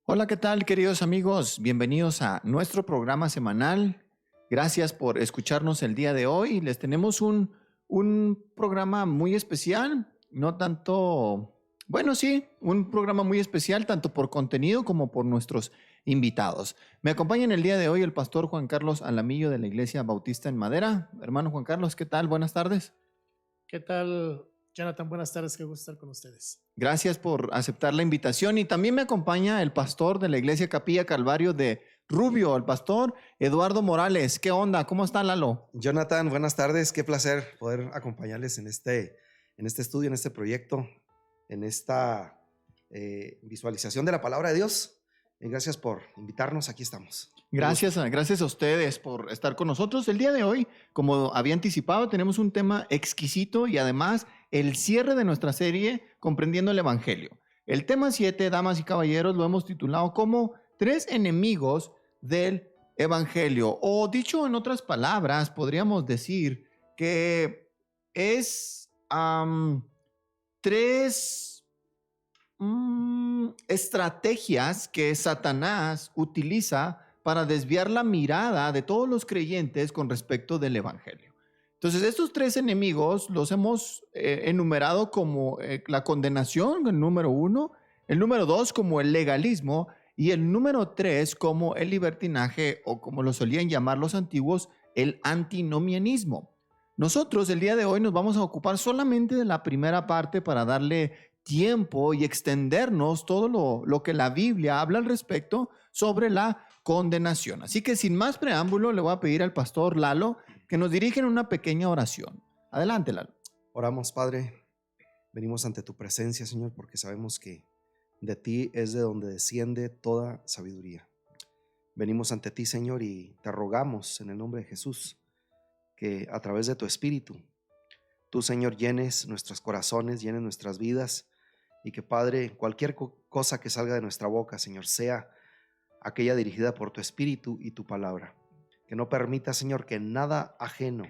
Hola, ¿qué tal, queridos amigos? Bienvenidos a nuestro programa semanal. Gracias por escucharnos el día de hoy. Les tenemos un programa muy especial, no tanto, bueno, sí, un programa muy especial, tanto por contenido como por nuestros invitados. Me acompaña en el día de hoy el pastor Juan Carlos Alamillo de la Iglesia Bautista en Madera. Hermano Juan Carlos, ¿qué tal? Buenas tardes. ¿Qué tal, Jonathan? Buenas tardes, qué gusto estar con ustedes. Gracias por aceptar la invitación. Y también me acompaña el pastor de la Iglesia Capilla Calvario de Rubio, el pastor Eduardo Morales. ¿Qué onda? ¿Cómo está, Lalo? Jonathan, buenas tardes. Qué placer poder acompañarles en este estudio, en este proyecto, en esta visualización de la palabra de Dios. Gracias por invitarnos. Aquí estamos. Gracias a ustedes por estar con nosotros. El día de hoy, como había anticipado, tenemos un tema exquisito y además el cierre de nuestra serie comprendiendo el Evangelio. El tema 7, damas y caballeros, lo hemos titulado como 3 enemigos del Evangelio. O dicho en otras palabras, podríamos decir que es 3 estrategias que Satanás utiliza para desviar la mirada de todos los creyentes con respecto del Evangelio. Entonces, estos 3 enemigos los hemos enumerado como la condenación, el número 1, el número 2 como el legalismo y el número 3 como el libertinaje, o como lo solían llamar los antiguos, el antinomianismo. Nosotros el día de hoy nos vamos a ocupar solamente de la primera parte para darle tiempo y extendernos todo lo que la Biblia habla al respecto sobre la condenación. Así que sin más preámbulo, le voy a pedir al pastor Lalo que nos dirija en una pequeña oración. Adelante, Lalo. Oramos, Padre. Venimos ante tu presencia, Señor, porque sabemos que de ti es de donde desciende toda sabiduría. Venimos ante ti, Señor, y te rogamos en el nombre de Jesús que a través de tu Espíritu, tú, Señor, llenes nuestros corazones, llenes nuestras vidas, y que, Padre, cualquier cosa que salga de nuestra boca, Señor, sea aquella dirigida por tu Espíritu y tu palabra. Que no permita, Señor, que nada ajeno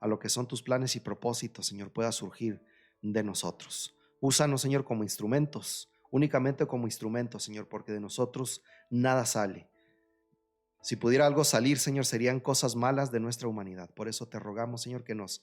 a lo que son tus planes y propósitos, Señor, pueda surgir de nosotros. Úsanos, Señor, como instrumentos, únicamente como instrumentos, Señor, porque de nosotros nada sale. Si pudiera algo salir, Señor, serían cosas malas de nuestra humanidad. Por eso te rogamos, Señor, que nos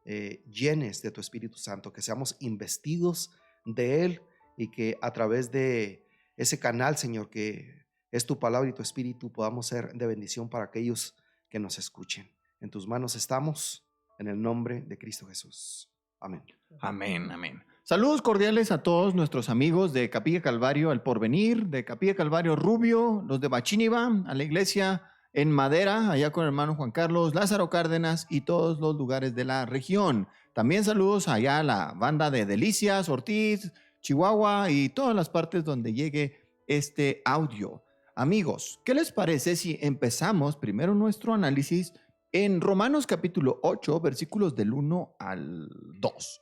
llenes de tu Espíritu Santo, que seamos investidos de Él y que a través de ese canal, Señor, que es tu palabra y tu Espíritu, podamos ser de bendición para aquellos que nos escuchen. En tus manos estamos, en el nombre de Cristo Jesús. Amén. Amén, amén. Saludos cordiales a todos nuestros amigos de Capilla Calvario El Porvenir, de Capilla Calvario Rubio, los de Bachíniva, a la iglesia en Madera, allá con el hermano Juan Carlos, Lázaro Cárdenas y todos los lugares de la región. También saludos allá a la banda de Delicias, Ortiz, Chihuahua y todas las partes donde llegue este audio. Amigos, ¿qué les parece si empezamos primero nuestro análisis en Romanos capítulo 8, versículos del 1 al 2?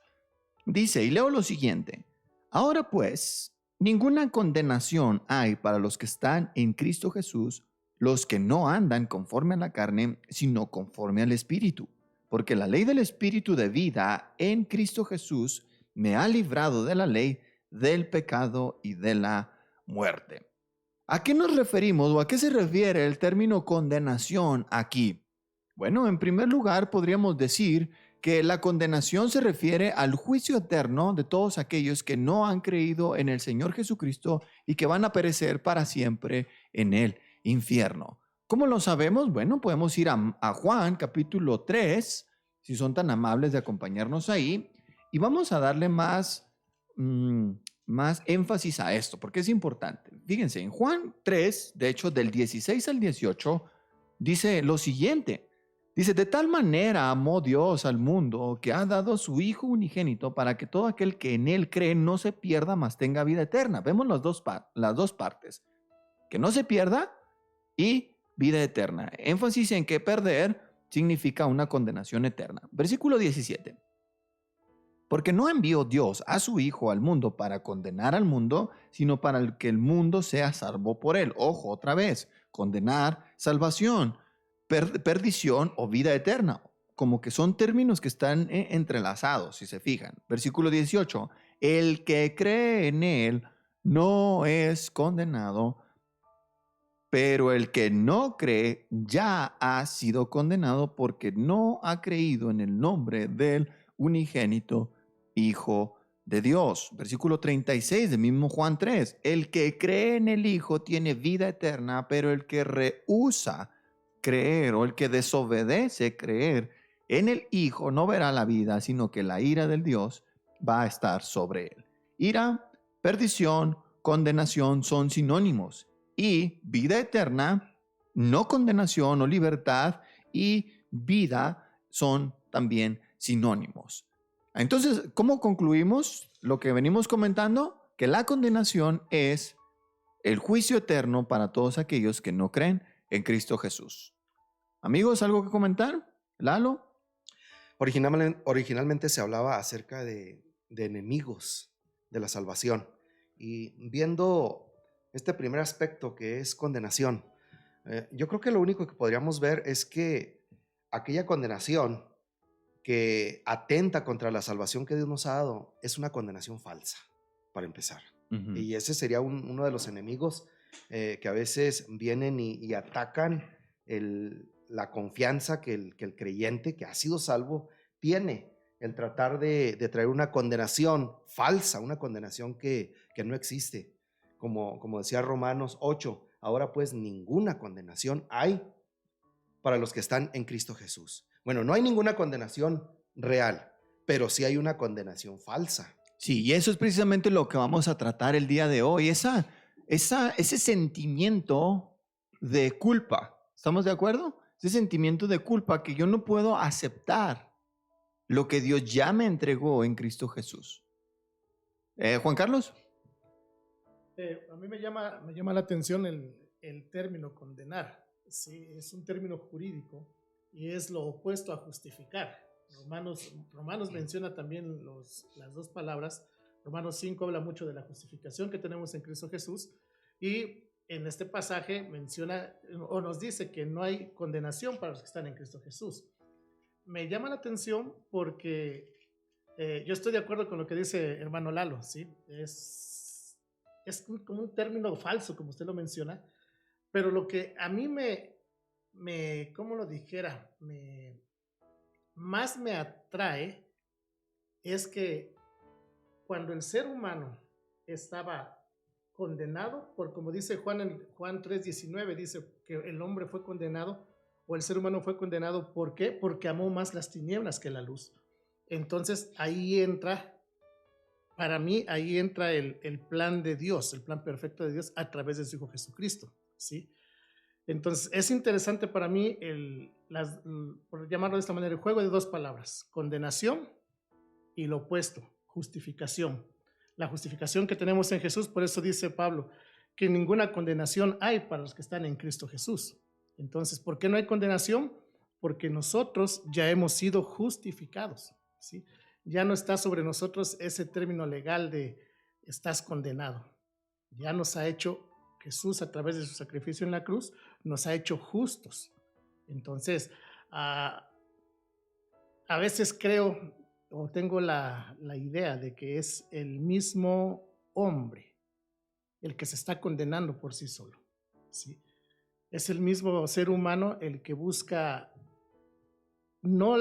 Dice, y leo lo siguiente: ahora pues, ninguna condenación hay para los que están en Cristo Jesús, los que no andan conforme a la carne, sino conforme al Espíritu. Porque la ley del Espíritu de vida en Cristo Jesús me ha librado de la ley del pecado y de la muerte. ¿A qué nos referimos o a qué se refiere el término condenación aquí? Bueno, en primer lugar podríamos decir que la condenación se refiere al juicio eterno de todos aquellos que no han creído en el Señor Jesucristo y que van a perecer para siempre en el infierno. ¿Cómo lo sabemos? Bueno, podemos ir a Juan capítulo 3, si son tan amables de acompañarnos ahí, y vamos a darle más énfasis a esto, porque es importante. Fíjense, en Juan 3, de hecho, del 16 al 18, dice lo siguiente. Dice, de tal manera amó Dios al mundo que ha dado a su Hijo unigénito para que todo aquel que en Él cree no se pierda, mas tenga vida eterna. Vemos las dos partes. Que no se pierda y vida eterna. Énfasis en que perder significa una condenación eterna. Versículo 17. Porque no envió Dios a su Hijo al mundo para condenar al mundo, sino para que el mundo sea salvo por él. Ojo, otra vez, condenar, salvación, perdición o vida eterna. Como que son términos que están entrelazados, si se fijan. Versículo 18. El que cree en él no es condenado, pero el que no cree ya ha sido condenado porque no ha creído en el nombre del unigénito Hijo de Dios. Versículo 36 del mismo Juan 3. El que cree en el Hijo tiene vida eterna, pero el que rehúsa creer o el que desobedece creer en el Hijo no verá la vida, sino que la ira del Dios va a estar sobre él. Ira, perdición, condenación son sinónimos. Y vida eterna, no condenación o libertad, y vida son también sinónimos. Entonces, ¿cómo concluimos lo que venimos comentando? Que la condenación es el juicio eterno para todos aquellos que no creen en Cristo Jesús. Amigos, ¿algo que comentar? Lalo. Originalmente se hablaba acerca de enemigos de la salvación. Y viendo este primer aspecto que es condenación, yo creo que lo único que podríamos ver es que aquella condenación que atenta contra la salvación que Dios nos ha dado es una condenación falsa, para empezar. Y ese sería uno de los enemigos que a veces vienen y atacan la confianza que el creyente que ha sido salvo tiene, el tratar de traer una condenación falsa, una condenación que no existe. Como decía Romanos 8, ahora pues ninguna condenación hay para los que están en Cristo Jesús. Bueno, no hay ninguna condenación real, pero sí hay una condenación falsa. Sí, y eso es precisamente lo que vamos a tratar el día de hoy, ese sentimiento de culpa. ¿Estamos de acuerdo? Ese sentimiento de culpa que yo no puedo aceptar lo que Dios ya me entregó en Cristo Jesús. Juan Carlos. A mí me llama la atención el término condenar. Sí, es un término jurídico y es lo opuesto a justificar. Romanos menciona también las dos palabras. Romanos 5 habla mucho de la justificación que tenemos en Cristo Jesús, y en este pasaje menciona o nos dice que no hay condenación para los que están en Cristo Jesús. Me llama la atención porque yo estoy de acuerdo con lo que dice hermano Lalo, ¿sí? Es como un término falso, como usted lo menciona, pero lo que a mí ¿cómo lo dijera? Más me atrae es que cuando el ser humano estaba condenado, como dice Juan en Juan 3:19, dice que el hombre fue condenado, o el ser humano fue condenado, ¿por qué? Porque amó más las tinieblas que la luz. Entonces para mí ahí entra el plan de Dios, el plan perfecto de Dios a través de su Hijo Jesucristo, ¿sí? Entonces es interesante para mí, por llamarlo de esta manera, el juego de dos palabras: condenación y lo opuesto, justificación. La justificación que tenemos en Jesús, por eso dice Pablo que ninguna condenación hay para los que están en Cristo Jesús. Entonces, ¿por qué no hay condenación? Porque nosotros ya hemos sido justificados, ¿sí? Ya no está sobre nosotros ese término legal de estás condenado. Ya nos ha hecho Jesús, a través de su sacrificio en la cruz, nos ha hecho justos. Entonces, a veces creo o tengo la idea de que es el mismo hombre el que se está condenando por sí solo, ¿sí? Es el mismo ser humano el que busca no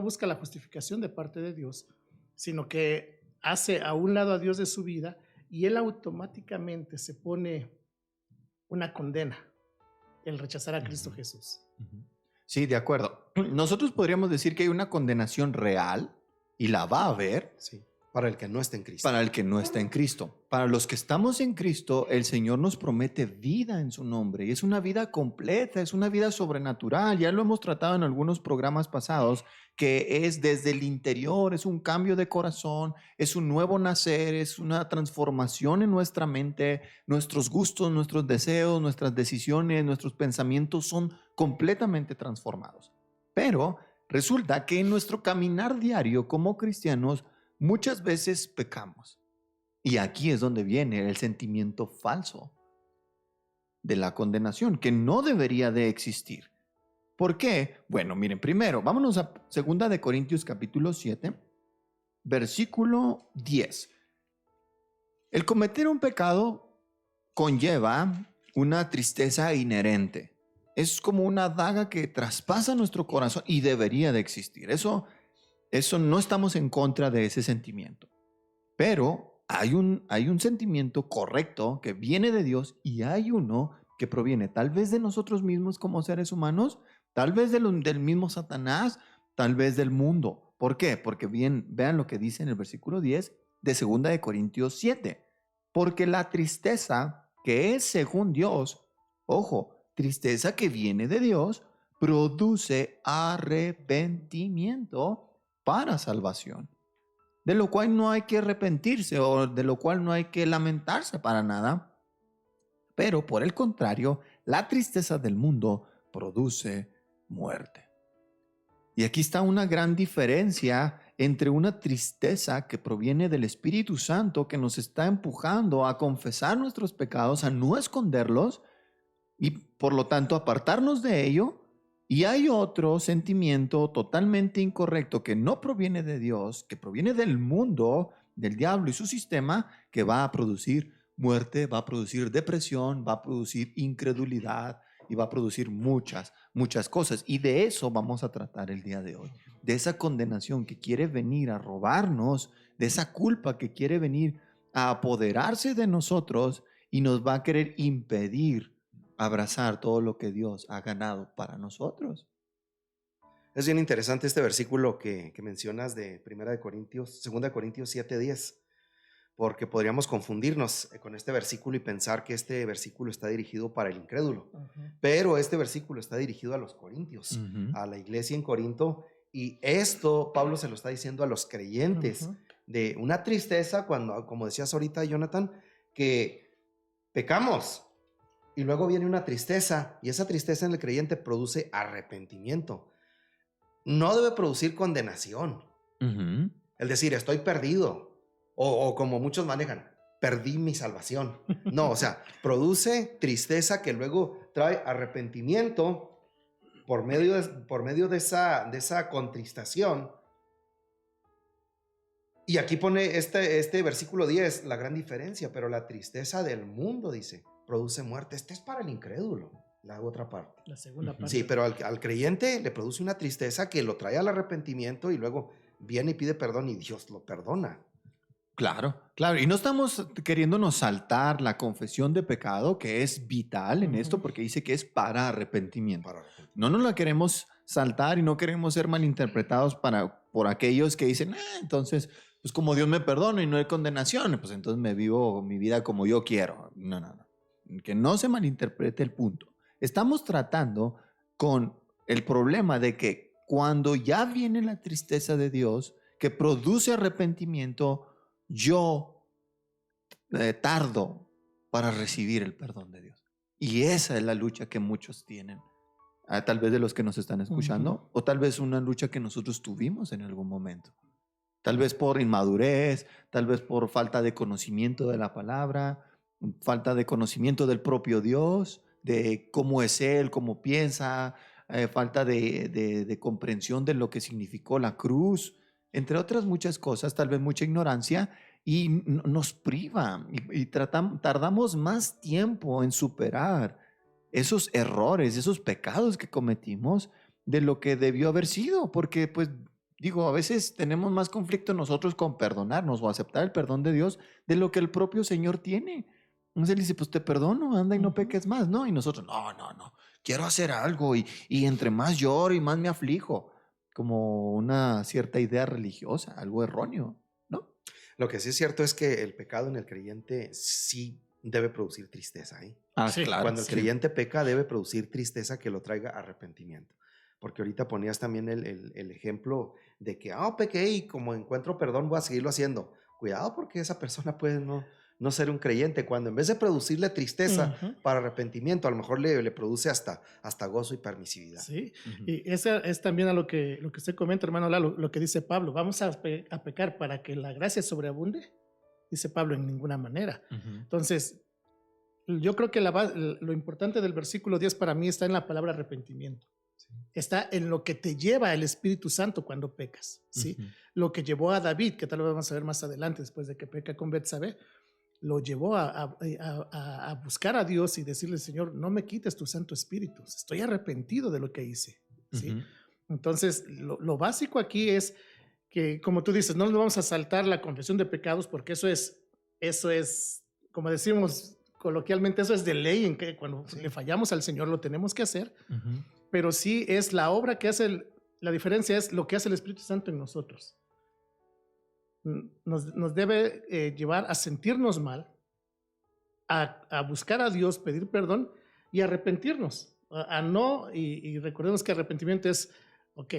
busca la justificación de parte de Dios, sino que hace a un lado a Dios de su vida, y él automáticamente se pone una condena, el rechazar a Cristo Jesús. Sí, de acuerdo. Nosotros podríamos decir que hay una condenación real, y la va a haber. Sí, para el que no está en Cristo. Para el que no está en Cristo. Para los que estamos en Cristo, el Señor nos promete vida en su nombre, y es una vida completa, es una vida sobrenatural. Ya lo hemos tratado en algunos programas pasados, que es desde el interior, es un cambio de corazón, es un nuevo nacer, es una transformación en nuestra mente. Nuestros gustos, nuestros deseos, nuestras decisiones, nuestros pensamientos son completamente transformados. Pero resulta que en nuestro caminar diario como cristianos muchas veces pecamos. Y aquí es donde viene el sentimiento falso de la condenación, que no debería de existir. ¿Por qué? Bueno, miren, primero, vámonos a 2 de Corintios capítulo 7, versículo 10. El cometer un pecado conlleva una tristeza inherente. Es como una daga que traspasa nuestro corazón y debería de existir. Eso no estamos en contra de ese sentimiento. Pero hay un sentimiento correcto que viene de Dios y hay uno que proviene tal vez de nosotros mismos como seres humanos, tal vez del mismo Satanás, tal vez del mundo. ¿Por qué? Porque vean lo que dice en el versículo 10 de 2 de Corintios 7. Porque la tristeza que es según Dios, ojo, tristeza que viene de Dios, produce arrepentimiento para salvación, de lo cual no hay que arrepentirse o de lo cual no hay que lamentarse para nada. Pero por el contrario, la tristeza del mundo produce muerte. Y aquí está una gran diferencia entre una tristeza que proviene del Espíritu Santo, que nos está empujando a confesar nuestros pecados, a no esconderlos y por lo tanto apartarnos de ello. Y hay otro sentimiento totalmente incorrecto que no proviene de Dios, que proviene del mundo, del diablo y su sistema, que va a producir muerte, va a producir depresión, va a producir incredulidad y va a producir muchas cosas. Y de eso vamos a tratar el día de hoy, de esa condenación que quiere venir a robarnos, de esa culpa que quiere venir a apoderarse de nosotros y nos va a querer impedir abrazar todo lo que Dios ha ganado para nosotros. Es bien interesante este versículo que mencionas de 2 de Corintios 7:10, porque podríamos confundirnos con este versículo y pensar que este versículo está dirigido para el incrédulo. Pero este versículo está dirigido a los corintios, a la iglesia en Corinto, y esto Pablo se lo está diciendo a los creyentes, de una tristeza cuando, como decías ahorita, Jonathan, que pecamos. Y luego viene una tristeza, y esa tristeza en el creyente produce arrepentimiento. No debe producir condenación. El decir, estoy perdido, o como muchos manejan, perdí mi salvación. No, o sea, produce tristeza que luego trae arrepentimiento por medio de esa contristación. Y aquí pone este versículo 10, la gran diferencia, pero la tristeza del mundo, dice, produce muerte. Este es para el incrédulo, la otra parte. La segunda parte. Sí, pero al creyente le produce una tristeza que lo trae al arrepentimiento y luego viene y pide perdón y Dios lo perdona. Claro. Y no estamos queriéndonos saltar la confesión de pecado, que es vital en esto, porque dice que es para arrepentimiento. No nos la queremos saltar y no queremos ser malinterpretados por aquellos que dicen, entonces, pues como Dios me perdona y no hay condenación, pues entonces me vivo mi vida como yo quiero. No. Que no se malinterprete el punto. Estamos tratando con el problema de que cuando ya viene la tristeza de Dios, que produce arrepentimiento, yo tardo para recibir el perdón de Dios. Y esa es la lucha que muchos tienen. Tal vez de los que nos están escuchando, o tal vez una lucha que nosotros tuvimos en algún momento. Tal vez por inmadurez, tal vez por falta de conocimiento de la palabra, falta de conocimiento del propio Dios, de cómo es Él, cómo piensa, falta de comprensión de lo que significó la cruz, entre otras muchas cosas, tal vez mucha ignorancia, y nos priva y tardamos más tiempo en superar esos errores, esos pecados que cometimos de lo que debió haber sido, porque pues digo, a veces tenemos más conflicto nosotros con perdonarnos o aceptar el perdón de Dios de lo que el propio Señor tiene. Entonces él dice, pues te perdono, anda y no peques más, ¿no? Y nosotros, no, quiero hacer algo y entre más lloro y más me aflijo, como una cierta idea religiosa, algo erróneo, ¿no? Lo que sí es cierto es que el pecado en el creyente sí debe producir tristeza. Sí, claro. Cuando el creyente peca debe producir tristeza que lo traiga arrepentimiento. Porque ahorita ponías también el ejemplo de que, pequé y como encuentro perdón voy a seguirlo haciendo. Cuidado porque esa persona puede no ser un creyente, cuando en vez de producirle tristeza para arrepentimiento, a lo mejor le produce hasta gozo y permisividad. Sí, y esa es también a lo que usted comenta, hermano Lalo, lo que dice Pablo, vamos a pecar para que la gracia sobreabunde, dice Pablo, en ninguna manera. Entonces, yo creo que lo importante del versículo 10 para mí está en la palabra arrepentimiento. Sí. Está en lo que te lleva el Espíritu Santo cuando pecas, ¿sí? Lo que llevó a David, que tal vez vamos a ver más adelante después de que peca con Betsabé, lo llevó a buscar a Dios y decirle, Señor, no me quites tu Santo Espíritu, estoy arrepentido de lo que hice, ¿sí? Ujú. Entonces, lo básico aquí es que, como tú dices, no nos vamos a saltar la confesión de pecados porque eso es, como decimos coloquialmente, eso es de ley, en que cuando le fallamos al Señor lo tenemos que hacer, Ujú. pero sí es la obra que hace, la diferencia es lo que hace el Espíritu Santo en nosotros. Nos debe llevar a sentirnos mal, a buscar a Dios, pedir perdón y arrepentirnos. A no, y recordemos que arrepentimiento es, ok,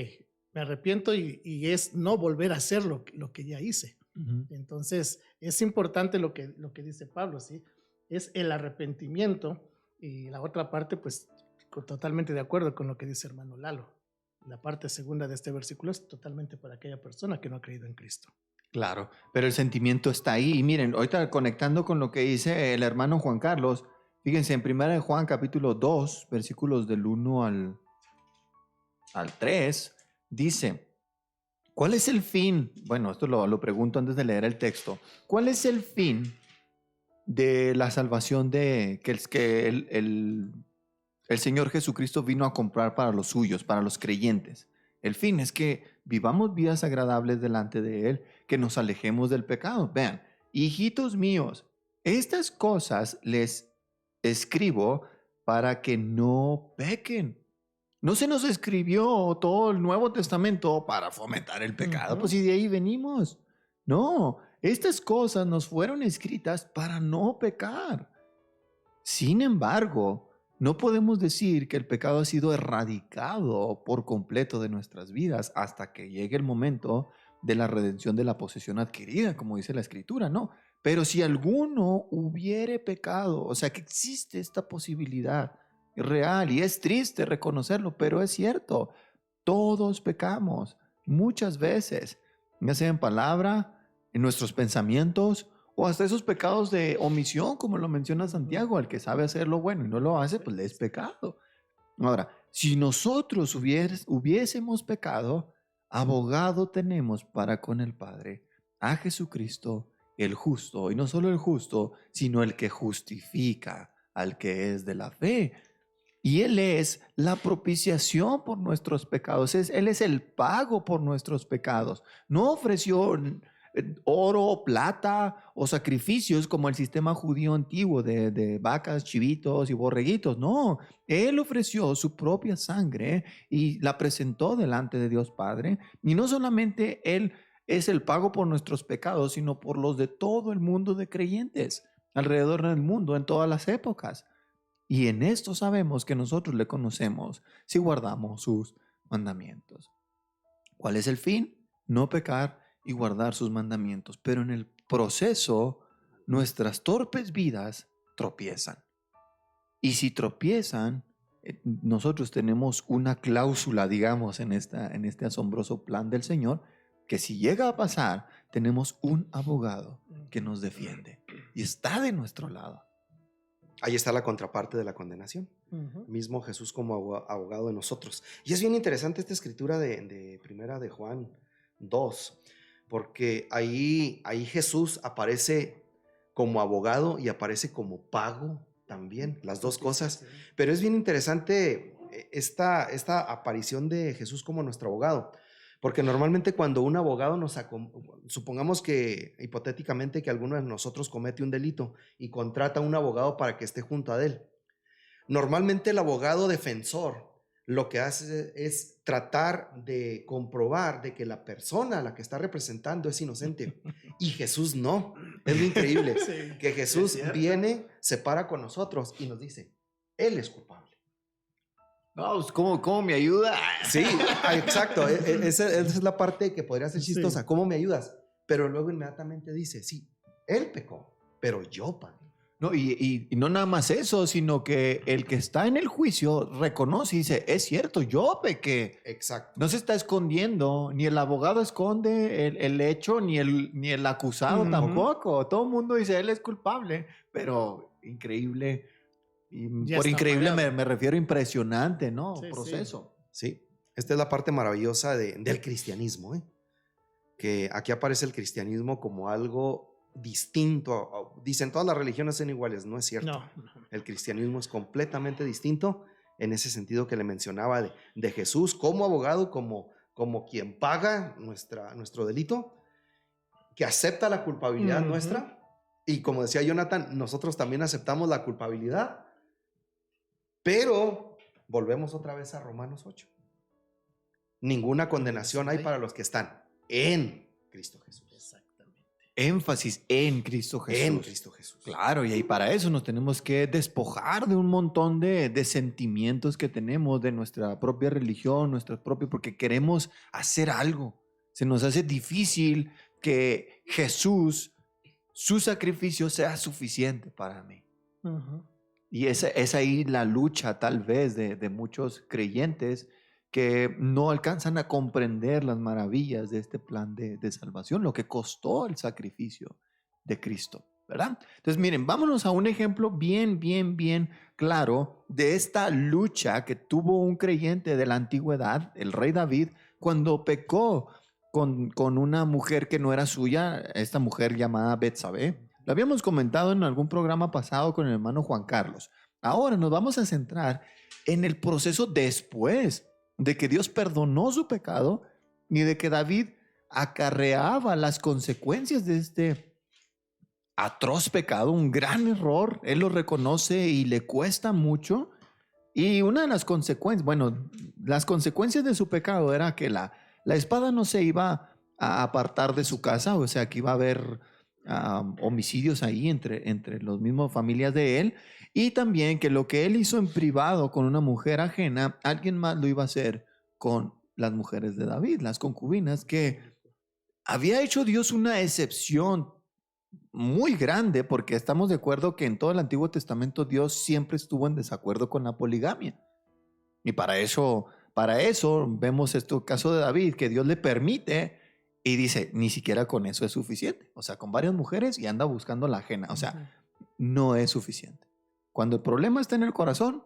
me arrepiento y es no volver a hacer lo que ya hice. Ujú. Entonces, es importante lo que dice Pablo, ¿sí? Es el arrepentimiento y la otra parte, pues, totalmente de acuerdo con lo que dice hermano Lalo. La parte segunda de este versículo es totalmente para aquella persona que no ha creído en Cristo. Claro, pero el sentimiento está ahí. Y miren, ahorita conectando con lo que dice el hermano Juan Carlos, fíjense, en 1 Juan capítulo 2, versículos del 1 al 3, dice, ¿cuál es el fin? Bueno, esto lo pregunto antes de leer el texto. ¿Cuál es el fin de la salvación que el Señor Jesucristo vino a comprar para los suyos, para los creyentes? El fin es que vivamos vidas agradables delante de Él, que nos alejemos del pecado. Vean, hijitos míos, estas cosas les escribo para que no pequen. No se nos escribió todo el Nuevo Testamento para fomentar el pecado, pues Ujú. y de ahí venimos. No, estas cosas nos fueron escritas para no pecar. Sin embargo, no podemos decir que el pecado ha sido erradicado por completo de nuestras vidas hasta que llegue el momento de la redención de la posesión adquirida, como dice la Escritura, ¿no? Pero si alguno hubiere pecado, o sea que existe esta posibilidad real y es triste reconocerlo, pero es cierto, todos pecamos muchas veces, ya sea en palabra, en nuestros pensamientos o hasta esos pecados de omisión, como lo menciona Santiago, al que sabe hacer lo bueno y no lo hace, pues le es pecado. Ahora, si nosotros hubiésemos pecado, abogado tenemos para con el Padre, a Jesucristo, el justo, y no solo el justo, sino el que justifica al que es de la fe. Y Él es la propiciación por nuestros pecados. Él es el pago por nuestros pecados. No ofreció oro, plata o sacrificios como el sistema judío antiguo de vacas, chivitos y borreguitos. No, Él ofreció su propia sangre y la presentó delante de Dios Padre. Y no solamente Él es el pago por nuestros pecados, sino por los de todo el mundo de creyentes alrededor del mundo en todas las épocas. Y en esto sabemos que nosotros le conocemos si guardamos sus mandamientos. ¿Cuál es el fin? No pecar y guardar sus mandamientos. Pero en el proceso, nuestras torpes vidas tropiezan. Y si tropiezan, nosotros tenemos una cláusula, digamos, en este asombroso plan del Señor, que si llega a pasar, tenemos un abogado que nos defiende y está de nuestro lado. Ahí está la contraparte de la condenación. Ujú. Mismo Jesús como abogado de nosotros. Y es bien interesante esta escritura de Primera de Juan 2, porque ahí Jesús aparece como abogado y aparece como pago también, las dos cosas. Pero es bien interesante esta aparición de Jesús como nuestro abogado, porque normalmente cuando un abogado supongamos que hipotéticamente que alguno de nosotros comete un delito y contrata a un abogado para que esté junto a él. Normalmente el abogado defensor lo que hace es tratar de comprobar de que la persona a la que está representando es inocente. Y Jesús no. Es lo increíble. Sí, Que Jesús es cierto. viene, se para con nosotros y nos dice, Él es culpable. No, pues, ¿cómo me ayuda? Sí, exacto. Esa es la parte que podría ser chistosa. Sí. ¿Cómo me ayudas? Pero luego inmediatamente dice, sí, Él pecó, pero yo pagué. No, y no nada más eso, sino que el que está en el juicio reconoce y dice, es cierto, yo pequé. Exacto. No se está escondiendo, ni el abogado esconde el hecho, ni el acusado Ujú. tampoco. Todo el mundo dice, él es culpable, pero increíble. Y Ya por está increíble pagado. me refiero a impresionante, ¿no? Sí, Proceso. Sí, esta es la parte maravillosa del cristianismo, ¿eh? Que aquí aparece el cristianismo como algo distinto. Dicen todas las religiones son iguales, no es cierto. No. El cristianismo es completamente distinto en ese sentido que le mencionaba de Jesús como abogado, como quien paga nuestro delito, que acepta la culpabilidad nuestra. Y como decía Jonathan, nosotros también aceptamos la culpabilidad, pero volvemos otra vez a Romanos 8. Ninguna condenación hay para los que están en Cristo Jesús. Exactamente. Énfasis en Cristo Jesús. En Cristo Jesús. Claro, y ahí para eso nos tenemos que despojar de un montón de sentimientos que tenemos de nuestra propia religión, porque queremos hacer algo. Se nos hace difícil que Jesús, su sacrificio sea suficiente para mí. Y esa es ahí la lucha tal vez de muchos creyentes que no alcanzan a comprender las maravillas de este plan de salvación, lo que costó el sacrificio de Cristo, ¿verdad? Entonces, miren, vámonos a un ejemplo bien claro de esta lucha que tuvo un creyente de la antigüedad, el rey David, cuando pecó con una mujer que no era suya, esta mujer llamada Betsabé. Lo habíamos comentado en algún programa pasado con el hermano Juan Carlos. Ahora nos vamos a centrar en el proceso después de que Dios perdonó su pecado y de que David acarreaba las consecuencias de este atroz pecado, un gran error. Él lo reconoce y le cuesta mucho. Y una de las consecuencias, las consecuencias de su pecado era que la espada no se iba a apartar de su casa, o sea que iba a haber homicidios ahí entre los mismos familias de él, y también que lo que él hizo en privado con una mujer ajena, alguien más lo iba a hacer con las mujeres de David, las concubinas, que había hecho Dios una excepción muy grande, porque estamos de acuerdo que en todo el Antiguo Testamento Dios siempre estuvo en desacuerdo con la poligamia. Y para eso vemos este caso de David, que Dios le permite y dice, ni siquiera con eso es suficiente. O sea, con varias mujeres y anda buscando la ajena. O sea, no es suficiente. Cuando el problema está en el corazón,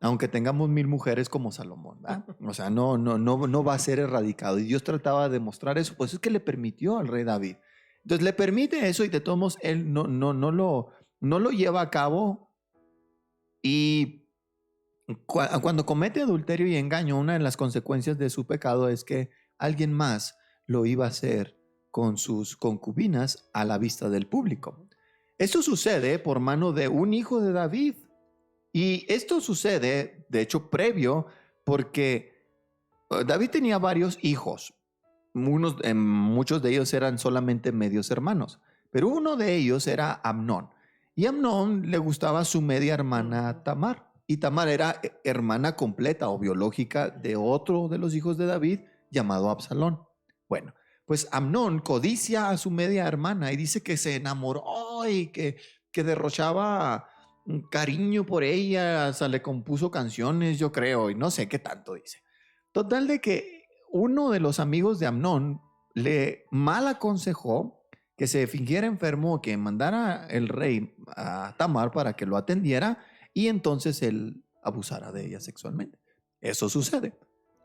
aunque tengamos 1000 mujeres como Salomón, ¿verdad? O sea, no va a ser erradicado. Y Dios trataba de demostrar eso. Pues es que le permitió al rey David. Entonces le permite eso y de todos modos él no lo lleva a cabo. Y cuando comete adulterio y engaño, una de las consecuencias de su pecado es que alguien más lo iba a hacer con sus concubinas a la vista del público. Esto sucede por mano de un hijo de David. Y esto sucede, de hecho, previo, porque David tenía varios hijos. Muchos de ellos eran solamente medios hermanos, pero uno de ellos era Amnón. Y a Amnón le gustaba su media hermana Tamar. Y Tamar era hermana completa o biológica de otro de los hijos de David llamado Absalón. Bueno, pues Amnón codicia a su media hermana y dice que se enamoró y que derrochaba cariño por ella, hasta le compuso canciones, yo creo, y no sé qué tanto dice. Total de que uno de los amigos de Amnón le mal aconsejó que se fingiera enfermo, que mandara el rey a Tamar para que lo atendiera y entonces él abusara de ella sexualmente. Eso sucede.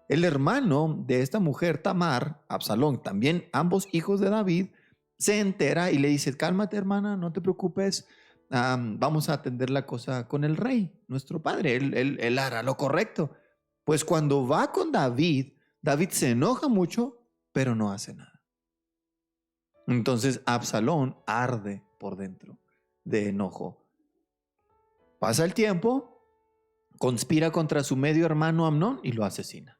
El hermano de esta mujer, Tamar, Absalón, también ambos hijos de David, se entera y le dice, cálmate hermana, no te preocupes, vamos a atender la cosa con el rey, nuestro padre, él hará lo correcto. Pues cuando va con David, David se enoja mucho, pero no hace nada. Entonces Absalón arde por dentro de enojo. Pasa el tiempo, conspira contra su medio hermano Amnón y lo asesina.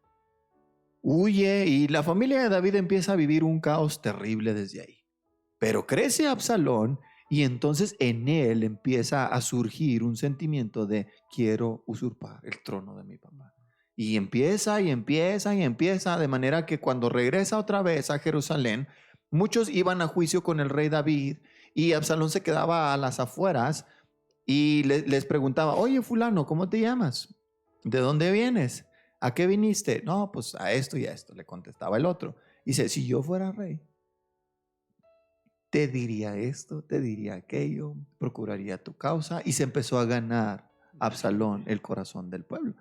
Huye y la familia de David empieza a vivir un caos terrible desde ahí. Pero crece Absalón y entonces en él empieza a surgir un sentimiento de quiero usurpar el trono de mi papá. Y empieza, de manera que cuando regresa otra vez a Jerusalén, muchos iban a juicio con el rey David y Absalón se quedaba a las afueras y les preguntaba, oye fulano, ¿cómo te llamas? ¿De dónde vienes? ¿A qué viniste? No, pues a esto y a esto, le contestaba el otro. Dice, si yo fuera rey, te diría esto, te diría aquello, procuraría tu causa. Y se empezó a ganar Absalón el corazón del pueblo.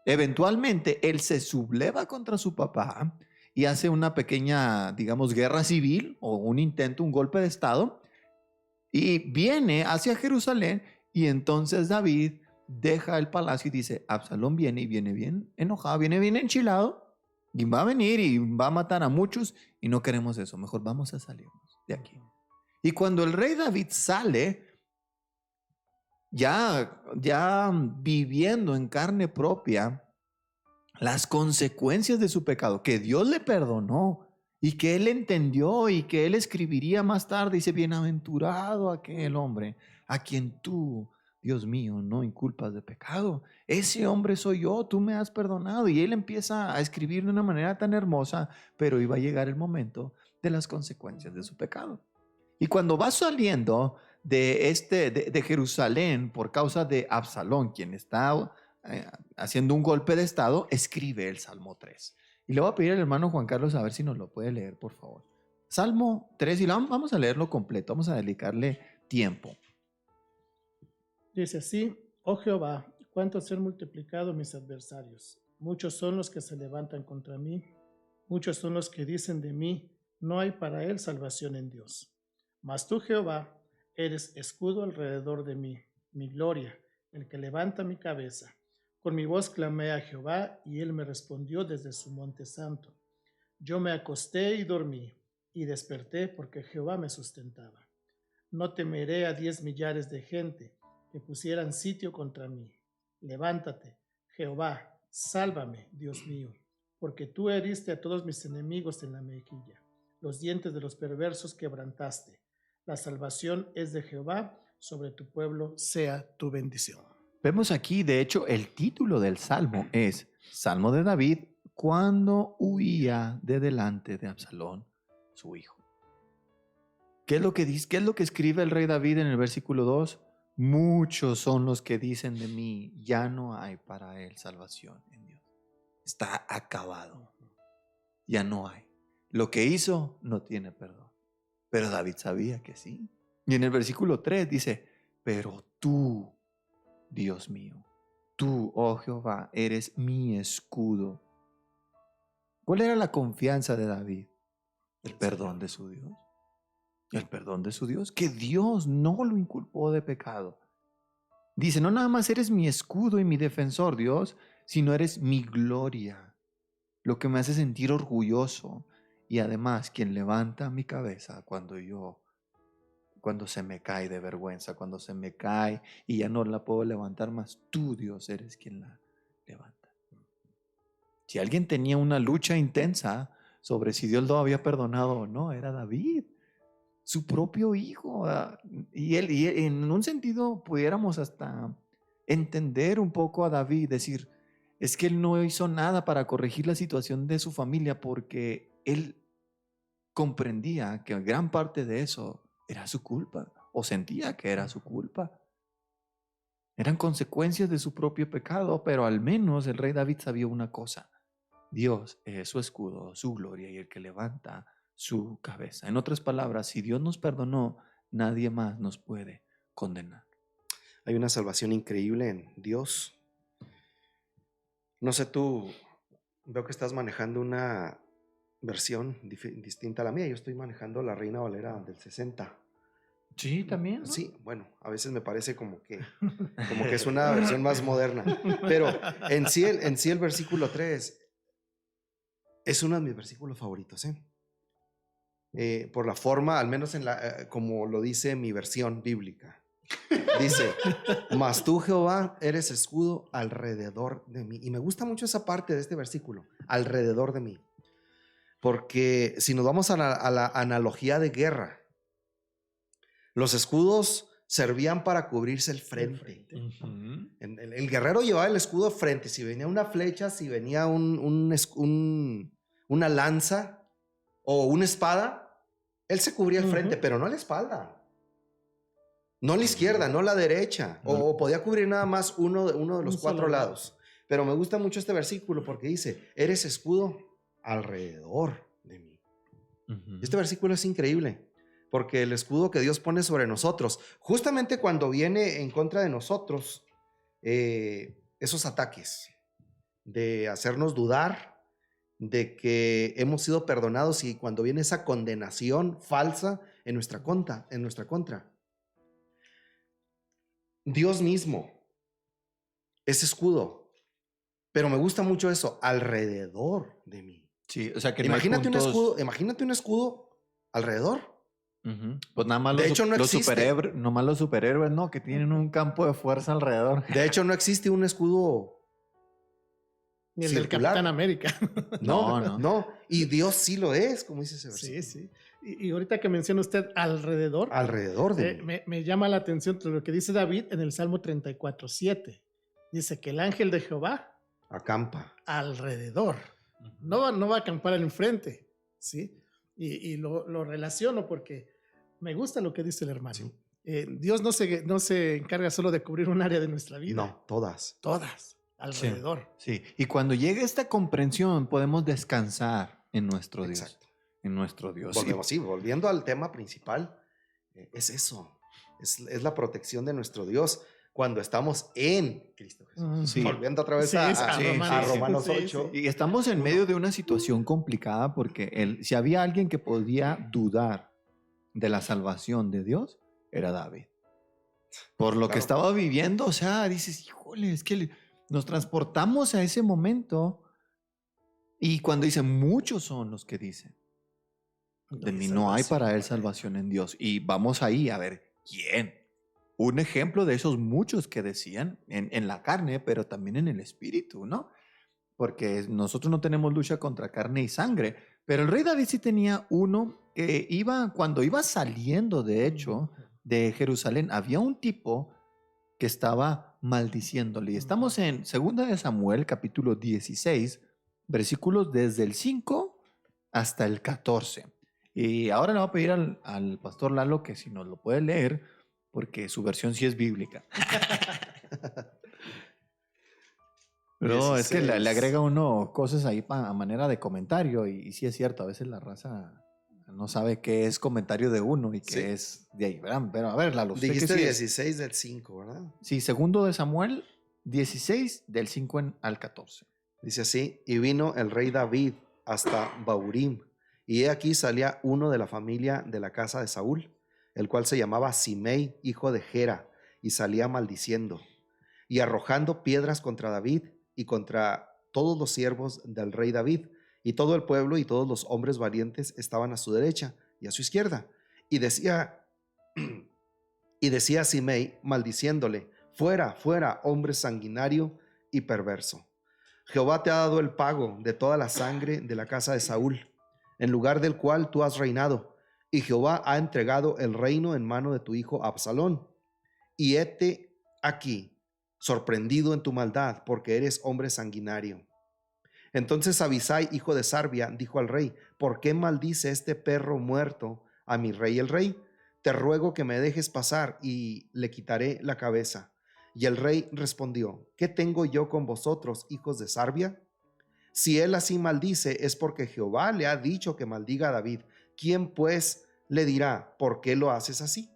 Eventualmente, él se subleva contra su papá y hace una pequeña, digamos, guerra civil o un intento, un golpe de estado. y viene hacia Jerusalén, y entonces David deja el palacio y dice, Absalón viene y viene bien enojado, viene bien enchilado, y va a venir y va a matar a muchos, y no queremos eso, mejor vamos a salirnos de aquí. Y cuando el rey David sale, ya viviendo en carne propia las consecuencias de su pecado, que Dios le perdonó y que él entendió y que él escribiría más tarde, dice, bienaventurado aquel hombre a quien tú, Dios mío, no inculpas de pecado. Ese hombre soy yo, tú me has perdonado. Y él empieza a escribir de una manera tan hermosa, pero iba a llegar el momento de las consecuencias de su pecado. Y cuando va saliendo de Jerusalén por causa de Absalón, quien está haciendo un golpe de estado, escribe el Salmo 3. Y le voy a pedir al hermano Juan Carlos a ver si nos lo puede leer, por favor. Salmo 3, y vamos a leerlo completo, vamos a dedicarle tiempo. Dice así: oh Jehová, cuánto se han multiplicado mis adversarios. Muchos son los que se levantan contra mí. Muchos son los que dicen de mí, no hay para él salvación en Dios. Mas tú, Jehová, eres escudo alrededor de mí, mi gloria, el que levanta mi cabeza. Con mi voz clamé a Jehová, y él me respondió desde su monte santo. Yo me acosté y dormí, y desperté porque Jehová me sustentaba. No temeré a 10 millares de gente que pusieran sitio contra mí. Levántate, Jehová, sálvame, Dios mío, porque tú heriste a todos mis enemigos en la mejilla. Los dientes de los perversos quebrantaste. La salvación es de Jehová, sobre tu pueblo sea tu bendición. Vemos aquí, de hecho, el título del Salmo es Salmo de David cuando huía de delante de Absalón, su hijo. ¿Qué es lo que dice? ¿Qué es lo que escribe el rey David en el versículo 2? Muchos son los que dicen de mí, ya no hay para él salvación en Dios. Está acabado. Ya no hay. Lo que hizo no tiene perdón. Pero David sabía que sí. Y en el versículo 3 dice, pero tú, Dios mío, tú, oh Jehová, eres mi escudo. ¿Cuál era la confianza de David? El perdón de su Dios. El perdón de su Dios, que Dios no lo inculpó de pecado. Dice, no nada más eres mi escudo y mi defensor, Dios, sino eres mi gloria, lo que me hace sentir orgulloso y además quien levanta mi cabeza cuando se me cae de vergüenza, cuando se me cae y ya no la puedo levantar más, tú, Dios, eres quien la levanta. Si alguien tenía una lucha intensa sobre si Dios lo había perdonado o no, era David, su propio hijo. Y en un sentido pudiéramos hasta entender un poco a David, decir, es que él no hizo nada para corregir la situación de su familia porque él comprendía que gran parte de eso era su culpa, o sentía que era su culpa. Eran consecuencias de su propio pecado, pero al menos el rey David sabía una cosa: Dios es su escudo, su gloria y el que levanta su cabeza. En otras palabras, si Dios nos perdonó, nadie más nos puede condenar. Hay una salvación increíble en Dios. No sé, tú, veo que estás manejando una versión distinta a la mía. Yo estoy manejando la Reina Valera del 60. Sí, también, ¿no? Sí, bueno, a veces me parece como que es una versión más moderna. Pero en sí el versículo 3 es uno de mis versículos favoritos, por la forma, al menos como lo dice mi versión bíblica. Dice, mas tú, Jehová, eres escudo alrededor de mí. Y me gusta mucho esa parte de este versículo, alrededor de mí. Porque si nos vamos a la analogía de guerra, los escudos servían para cubrirse el frente. Uh-huh. El guerrero llevaba el escudo frente. Si venía una flecha, si venía una lanza o una espada, él se cubría el frente, pero no la espalda. No la izquierda, no la derecha. O podía cubrir nada más uno de los 4 lados. Pero me gusta mucho este versículo porque dice, eres escudo alrededor de mí. Uh-huh. Este versículo es increíble porque el escudo que Dios pone sobre nosotros, justamente cuando viene en contra de nosotros, esos ataques de hacernos dudar de que hemos sido perdonados, y cuando viene esa condenación falsa en nuestra contra, Dios mismo, ese escudo. Pero me gusta mucho eso, alrededor de mí. Sí, o sea que no hay puntos... Imagínate un escudo alrededor. Ujú. Pues nada más De los, hecho, no los existe. nomás los superhéroes, ¿no? Que tienen un campo de fuerza alrededor. De hecho, no existe un escudo Ni el del circular. Capitán América. No. Y Dios sí lo es, como dice ese versículo. Sí. Y ahorita que menciona usted alrededor, Alrededor de mí. me llama la atención lo que dice David en el Salmo 34:7. Dice que el ángel de Jehová Acampa. alrededor. No va a acampar al enfrente, ¿sí? Y lo relaciono porque me gusta lo que dice el hermano. Sí. Dios no se encarga solo de cubrir un área de nuestra vida. No, todas. Todas, alrededor. Sí, y cuando llegue esta comprensión podemos descansar en nuestro Dios. Exacto. En nuestro Dios. Volviendo al tema principal, es eso. Es la protección de nuestro Dios cuando estamos en Cristo Jesús. Sí. Volviendo otra vez Sí, a Romanos sí, 8. Y estamos en medio de una situación complicada porque si había alguien que podía dudar de la salvación de Dios, era David. Por lo que estaba viviendo, o sea, dices, híjole, es que nos transportamos a ese momento y cuando dice, muchos son los que dicen, de mí no hay para él salvación en Dios. Y vamos ahí a ver, ¿quién? Un ejemplo de esos muchos que decían en la carne, pero también en el espíritu, ¿no? Porque nosotros no tenemos lucha contra carne y sangre, pero el rey David sí tenía uno que cuando iba saliendo, de hecho, de Jerusalén, había un tipo que estaba maldiciéndole. Y estamos en 2 de Samuel, capítulo 16, versículos desde el 5 hasta el 14. Y ahora le voy a pedir al pastor Lalo que si nos lo puede leer, porque su versión sí es bíblica. Pero es que le agrega uno cosas ahí a manera de comentario y sí es cierto, a veces la raza no sabe qué es comentario de uno y qué es de ahí, ¿verdad? Pero a ver, Lalo. Dijiste 16 del 5, ¿verdad? Sí, 2 de Samuel 16 del 5 al 14. Dice así, y vino el rey David hasta Baurim, y he aquí salía uno de la familia de la casa de Saúl, el cual se llamaba Simei, hijo de Gera, y salía maldiciendo, y arrojando piedras contra David y contra todos los siervos del rey David, y todo el pueblo y todos los hombres valientes estaban a su derecha y a su izquierda. Y decía Simei, maldiciéndole, fuera, fuera, hombre sanguinario y perverso. Jehová te ha dado el pago de toda la sangre de la casa de Saúl, en lugar del cual tú has reinado, y Jehová ha entregado el reino en mano de tu hijo Absalón. Y hete aquí, sorprendido en tu maldad, porque eres hombre sanguinario. Entonces Abisai, hijo de Sarbia, dijo al rey, ¿por qué maldice este perro muerto a mi rey el rey? Te ruego que me dejes pasar y le quitaré la cabeza. Y el rey respondió, ¿qué tengo yo con vosotros, hijos de Sarbia? Si él así maldice, es porque Jehová le ha dicho que maldiga a David. ¿Quién pues le dirá, por qué lo haces así?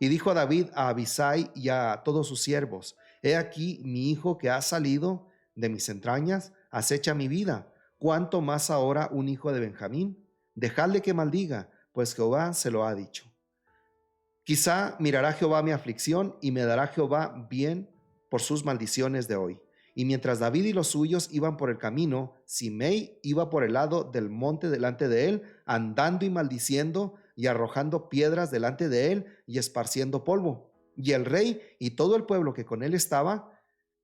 Y dijo David a Abisai y a todos sus siervos, he aquí mi hijo que ha salido de mis entrañas, acecha mi vida. ¿Cuánto más ahora un hijo de Benjamín? Dejadle que maldiga, pues Jehová se lo ha dicho. Quizá mirará Jehová mi aflicción y me dará Jehová bien por sus maldiciones de hoy. Y mientras David y los suyos iban por el camino, Simei iba por el lado del monte delante de él, andando y maldiciendo y arrojando piedras delante de él y esparciendo polvo. Y el rey y todo el pueblo que con él estaba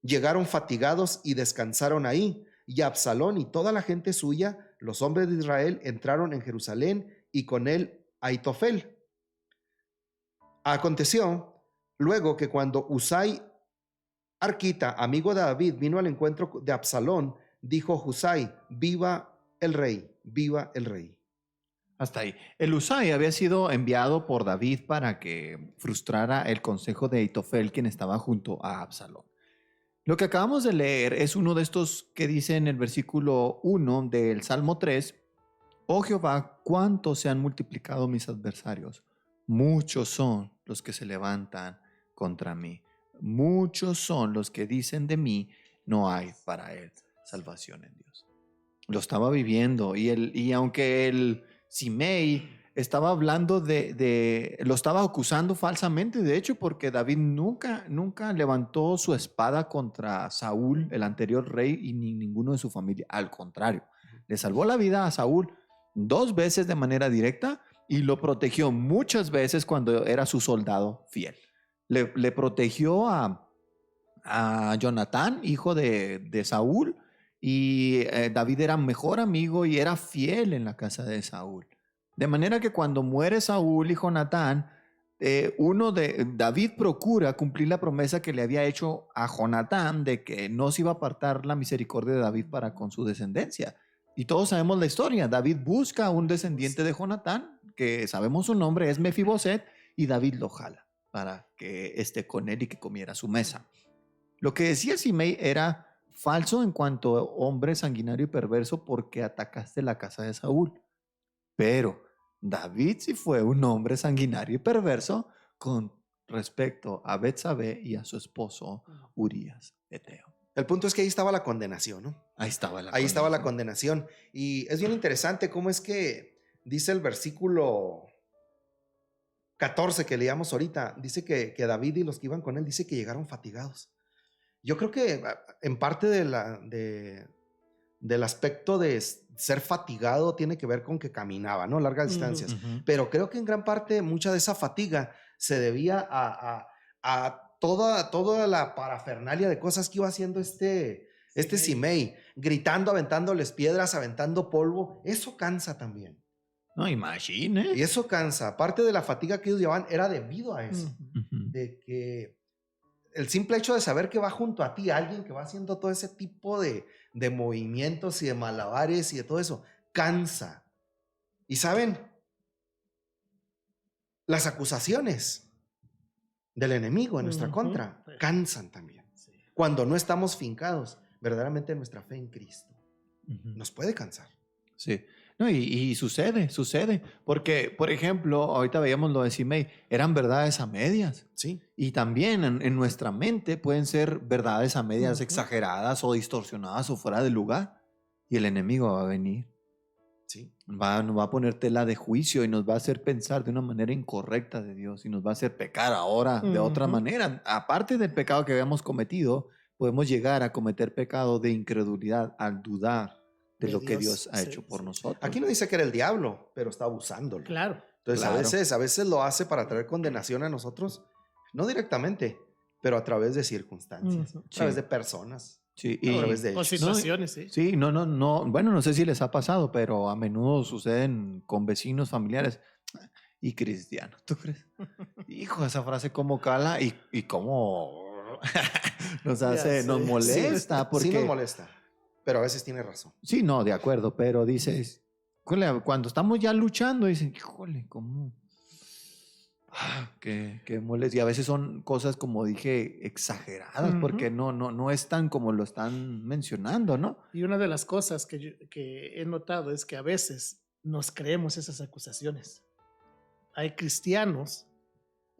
llegaron fatigados y descansaron ahí. Y Absalón y toda la gente suya, los hombres de Israel, entraron en Jerusalén y con él Aitofel. Aconteció luego que cuando Husai Arquita, amigo de David, vino al encuentro de Absalón, dijo Husai, viva el rey, viva el rey. Hasta ahí. El Husai había sido enviado por David para que frustrara el consejo de Aitofel, quien estaba junto a Absalón. Lo que acabamos de leer es uno de estos que dice en el versículo 1 del Salmo 3, oh Jehová, cuánto se han multiplicado mis adversarios, muchos son los que se levantan contra mí. Muchos son los que dicen de mí, no hay para él salvación en Dios. Lo estaba viviendo y aunque el Simei estaba hablando lo estaba acusando falsamente, de hecho, porque David nunca levantó su espada contra Saúl, el anterior rey, y ni ninguno de su familia. Al contrario, le salvó la vida a Saúl 2 veces de manera directa y lo protegió muchas veces cuando era su soldado fiel. Le protegió a Jonatán, hijo de Saúl, y David era mejor amigo y era fiel en la casa de Saúl. De manera que cuando muere Saúl y Jonatán, David procura cumplir la promesa que le había hecho a Jonatán de que no se iba a apartar la misericordia de David para con su descendencia. Y todos sabemos la historia. David busca a un descendiente de Jonatán, que sabemos su nombre, es Mefiboset, y David lo jala para que esté con él y que comiera a su mesa. Lo que decía Simei era falso en cuanto a hombre sanguinario y perverso porque atacaste la casa de Saúl. Pero David sí fue un hombre sanguinario y perverso con respecto a Betsabé y a su esposo Urías Eteo. El punto es que ahí estaba la condenación, ¿no? Ahí estaba la condenación. Y es bien interesante cómo es que dice el versículo 14 que leíamos ahorita, dice que David y los que iban con él, dice que llegaron fatigados. Yo creo que en parte del aspecto de ser fatigado tiene que ver con que caminaba, ¿no? Largas distancias. Pero creo que en gran parte mucha de esa fatiga se debía a toda la parafernalia de cosas que iba haciendo este Simei, gritando, aventándoles piedras, aventando polvo. Eso cansa también. No, imagine. Y eso cansa. Parte de la fatiga que ellos llevaban era debido a eso. De que el simple hecho de saber que va junto a ti alguien que va haciendo todo ese tipo de movimientos y de malabares y de todo eso, cansa. Y saben, las acusaciones del enemigo en nuestra contra cansan también. Sí. Cuando no estamos fincados verdaderamente en nuestra fe en Cristo, nos puede cansar. Sí. No, y sucede, porque, por ejemplo, ahorita veíamos lo de Simei, eran verdades a medias. Sí. Y también en nuestra mente pueden ser verdades a medias exageradas o distorsionadas o fuera de lugar. Y el enemigo va a venir. Sí. Nos va a poner tela de juicio y nos va a hacer pensar de una manera incorrecta de Dios y nos va a hacer pecar ahora de otra manera. Aparte del pecado que habíamos cometido, podemos llegar a cometer pecado de incredulidad al dudar de lo que Dios ha hecho por nosotros. Aquí no dice que era el diablo, pero está abusándolo. Claro. Entonces, a veces lo hace para traer condenación a nosotros, no directamente, pero a través de circunstancias, a través de personas. Sí, a través de o situaciones, sí. Sí, no. Bueno, no sé si les ha pasado, pero a menudo suceden con vecinos, familiares y cristianos. ¿Tú crees? Hijo, esa frase cómo cala y cómo nos molesta. Porque... Sí nos molesta. Pero a veces tiene razón. Sí, no, de acuerdo, pero dices, cuando estamos ya luchando, dicen, híjole, ¿cómo? Qué molestia. Y a veces son cosas, como dije, exageradas, porque no es tan como lo están mencionando, ¿no? Y una de las cosas que he notado es que a veces nos creemos esas acusaciones. Hay cristianos,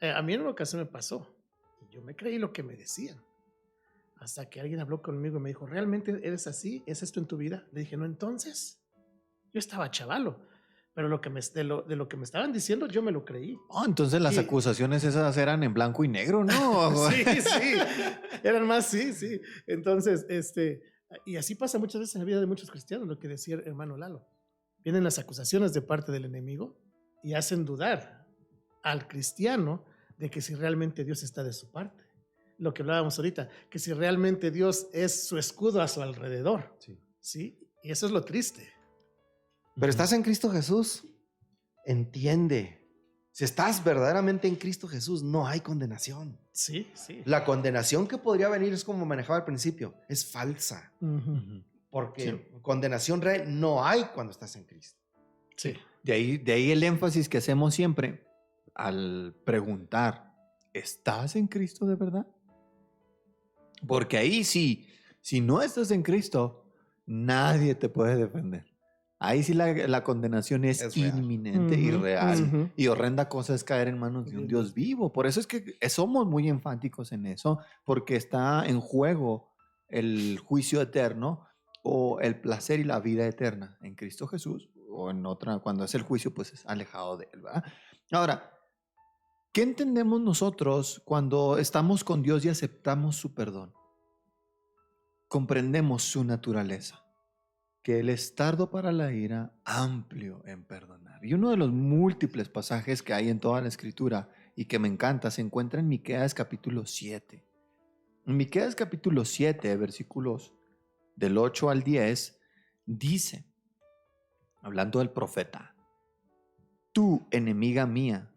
a mí en una ocasión me pasó, y yo me creí lo que me decían. Hasta que alguien habló conmigo y me dijo, ¿realmente eres así? ¿Es esto en tu vida? Le dije, no, entonces. Yo estaba chavalo, pero de lo que me estaban diciendo yo me lo creí. Oh, entonces las acusaciones esas eran en blanco y negro, ¿no? Sí, eran más, sí. Entonces, y así pasa muchas veces en la vida de muchos cristianos, lo que decía el hermano Lalo. Vienen las acusaciones de parte del enemigo y hacen dudar al cristiano de que si realmente Dios está de su parte. Lo que hablábamos ahorita, que si realmente Dios es su escudo a su alrededor. Sí. Y eso es lo triste. Pero estás en Cristo Jesús, entiende. Si estás verdaderamente en Cristo Jesús, no hay condenación. Sí. La condenación que podría venir es como manejaba al principio, es falsa. Porque condenación real no hay cuando estás en Cristo. Sí. De ahí el énfasis que hacemos siempre al preguntar, ¿estás en Cristo de verdad? Porque ahí sí, si no estás en Cristo, nadie te puede defender. Ahí sí la condenación es inminente y real. Y horrenda cosa es caer en manos de un Dios vivo. Por eso es que somos muy enfáticos en eso, porque está en juego el juicio eterno o el placer y la vida eterna en Cristo Jesús o en otra, cuando es el juicio, pues es alejado de él, ¿verdad? Ahora, ¿qué entendemos nosotros cuando estamos con Dios y aceptamos su perdón? Comprendemos su naturaleza, que Él es tardo para la ira, amplio en perdonar. Y uno de los múltiples pasajes que hay en toda la Escritura y que me encanta se encuentra en Miqueas capítulo 7. En Miqueas capítulo 7, versículos del 8 al 10, dice, hablando del profeta, tú, enemiga mía,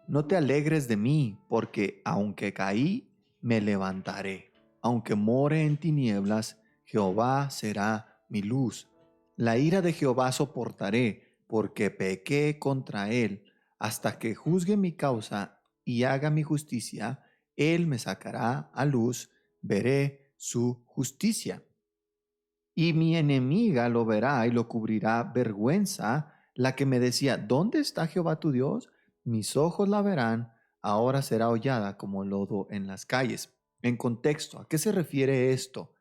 no te alegres de mí, porque aunque caí, me levantaré. Aunque more en tinieblas, Jehová será mi luz. La ira de Jehová soportaré, porque pequé contra él. Hasta que juzgue mi causa y haga mi justicia, él me sacará a luz, veré su justicia. Y mi enemiga lo verá y lo cubrirá vergüenza, la que me decía, ¿dónde está Jehová tu Dios? Mis ojos la verán, ahora será hollada como lodo en las calles. En contexto, ¿a qué se refiere esto?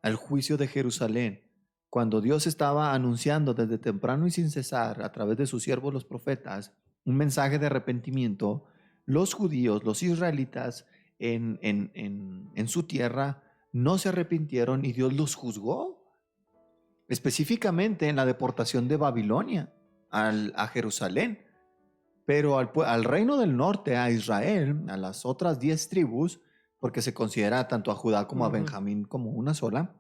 Al juicio de Jerusalén. Cuando Dios estaba anunciando desde temprano y sin cesar, a través de sus siervos los profetas, un mensaje de arrepentimiento, los judíos, los israelitas en su tierra no se arrepintieron y Dios los juzgó, específicamente en la deportación de Babilonia a Jerusalén. Pero al reino del norte, a Israel, a las otras 10 tribus, porque se considera tanto a Judá como a Benjamín como una sola,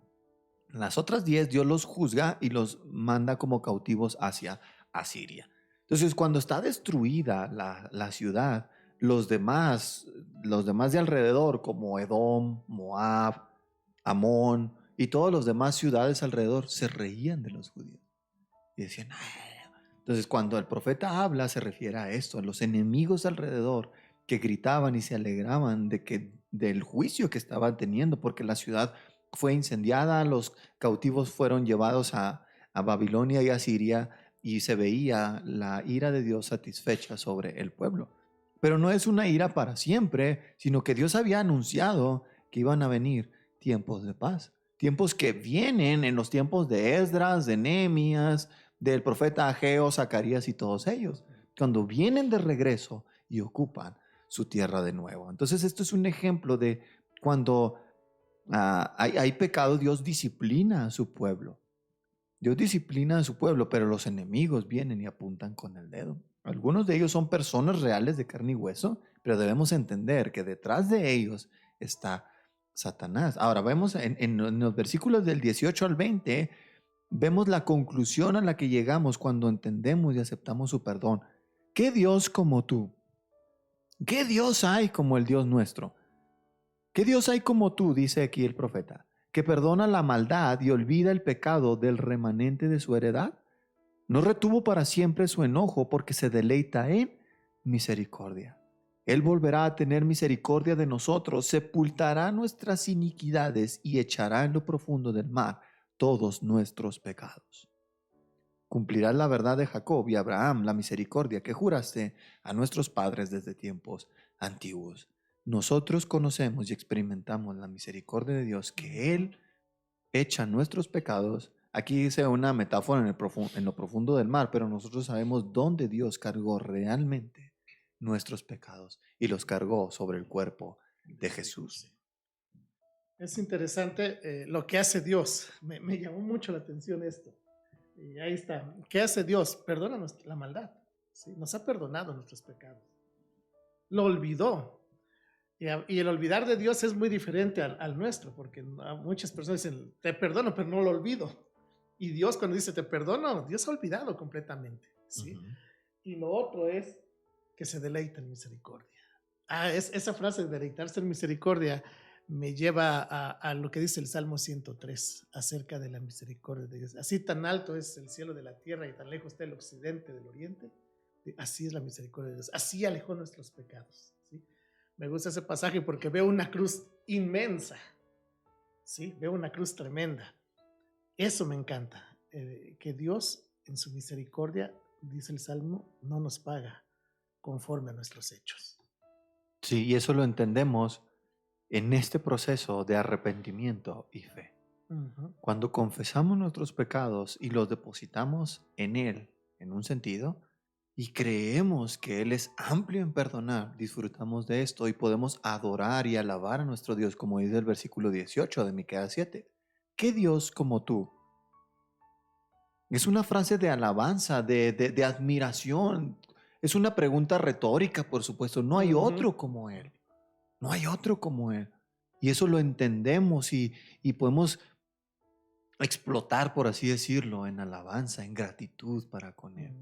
las otras 10 Dios los juzga y los manda como cautivos hacia Asiria. Entonces, cuando está destruida la ciudad, los demás de alrededor, como Edom, Moab, Amón y todas las demás ciudades alrededor, se reían de los judíos y decían, "Ay". Entonces, cuando el profeta habla, se refiere a esto, a los enemigos alrededor que gritaban y se alegraban del juicio que estaban teniendo, porque la ciudad fue incendiada, los cautivos fueron llevados a Babilonia y a Siria, y se veía la ira de Dios satisfecha sobre el pueblo. Pero no es una ira para siempre, sino que Dios había anunciado que iban a venir tiempos de paz, tiempos que vienen en los tiempos de Esdras, de Nehemías, del profeta Ageo, Zacarías y todos ellos, cuando vienen de regreso y ocupan su tierra de nuevo. Entonces esto es un ejemplo de cuando hay pecado, Dios disciplina a su pueblo. Dios disciplina a su pueblo, pero los enemigos vienen y apuntan con el dedo. Algunos de ellos son personas reales de carne y hueso, pero debemos entender que detrás de ellos está Satanás. Ahora vemos en los versículos del 18 al 20, vemos la conclusión a la que llegamos cuando entendemos y aceptamos su perdón. ¿Qué Dios como tú? ¿Qué Dios hay como el Dios nuestro? ¿Qué Dios hay como tú? Dice aquí el profeta, que perdona la maldad y olvida el pecado del remanente de su heredad. No retuvo para siempre su enojo porque se deleita en misericordia. Él volverá a tener misericordia de nosotros, sepultará nuestras iniquidades y echará en lo profundo del mar todos nuestros pecados. Cumplirás la verdad de Jacob y Abraham, la misericordia que juraste a nuestros padres desde tiempos antiguos. Nosotros conocemos y experimentamos la misericordia de Dios, que Él echa nuestros pecados. Aquí dice una metáfora en lo profundo del mar, pero nosotros sabemos dónde Dios cargó realmente nuestros pecados y los cargó sobre el cuerpo de Jesús. Es interesante lo que hace Dios. Me llamó mucho la atención esto. Y ahí está. ¿Qué hace Dios? Perdona la maldad. ¿Sí? Nos ha perdonado nuestros pecados. Lo olvidó. Y el olvidar de Dios es muy diferente al nuestro, porque muchas personas dicen, te perdono, pero no lo olvido. Y Dios cuando dice, te perdono, Dios ha olvidado completamente. ¿Sí? Y lo otro es que se deleita en misericordia. Esa frase de deleitarse en misericordia me lleva a lo que dice el Salmo 103 acerca de la misericordia de Dios. Así tan alto es el cielo de la tierra y tan lejos está el occidente del oriente. Así es la misericordia de Dios. Así alejó nuestros pecados. ¿Sí? Me gusta ese pasaje porque veo una cruz inmensa. ¿Sí? Veo una cruz tremenda. Eso me encanta. Que Dios en su misericordia, dice el Salmo, no nos paga conforme a nuestros hechos. Sí, y eso lo entendemos en este proceso de arrepentimiento y fe. Cuando confesamos nuestros pecados y los depositamos en Él, en un sentido, y creemos que Él es amplio en perdonar, disfrutamos de esto y podemos adorar y alabar a nuestro Dios, como dice el versículo 18 de Miqueas 7. ¿Qué Dios como tú? Es una frase de alabanza, de admiración. Es una pregunta retórica, por supuesto. No hay otro como Él. No hay otro como Él. Y eso lo entendemos y podemos explotar, por así decirlo, en alabanza, en gratitud para con Él.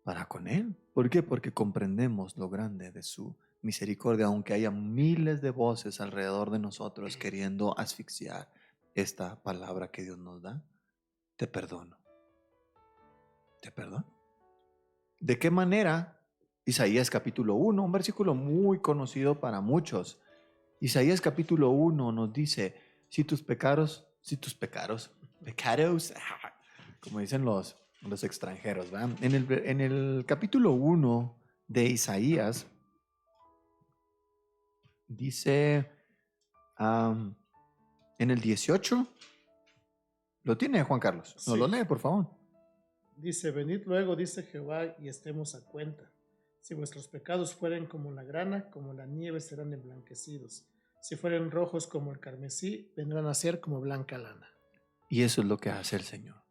Para con Él. ¿Por qué? Porque comprendemos lo grande de su misericordia, aunque haya miles de voces alrededor de nosotros queriendo asfixiar esta palabra que Dios nos da. Te perdono. Te perdono. ¿De qué manera? Isaías capítulo 1, un versículo muy conocido para muchos. Isaías capítulo 1 nos dice, pecados, como dicen los extranjeros, ¿verdad? En el capítulo 1 de Isaías, dice, en el 18, ¿lo tiene Juan Carlos? ¿Nos lo lee, por favor? Dice, venid luego, dice Jehová, y estemos a cuenta. Si vuestros pecados fueren como la grana, como la nieve serán emblanquecidos. Si fueren rojos como el carmesí, vendrán a ser como blanca lana. Y eso es lo que hace el Señor.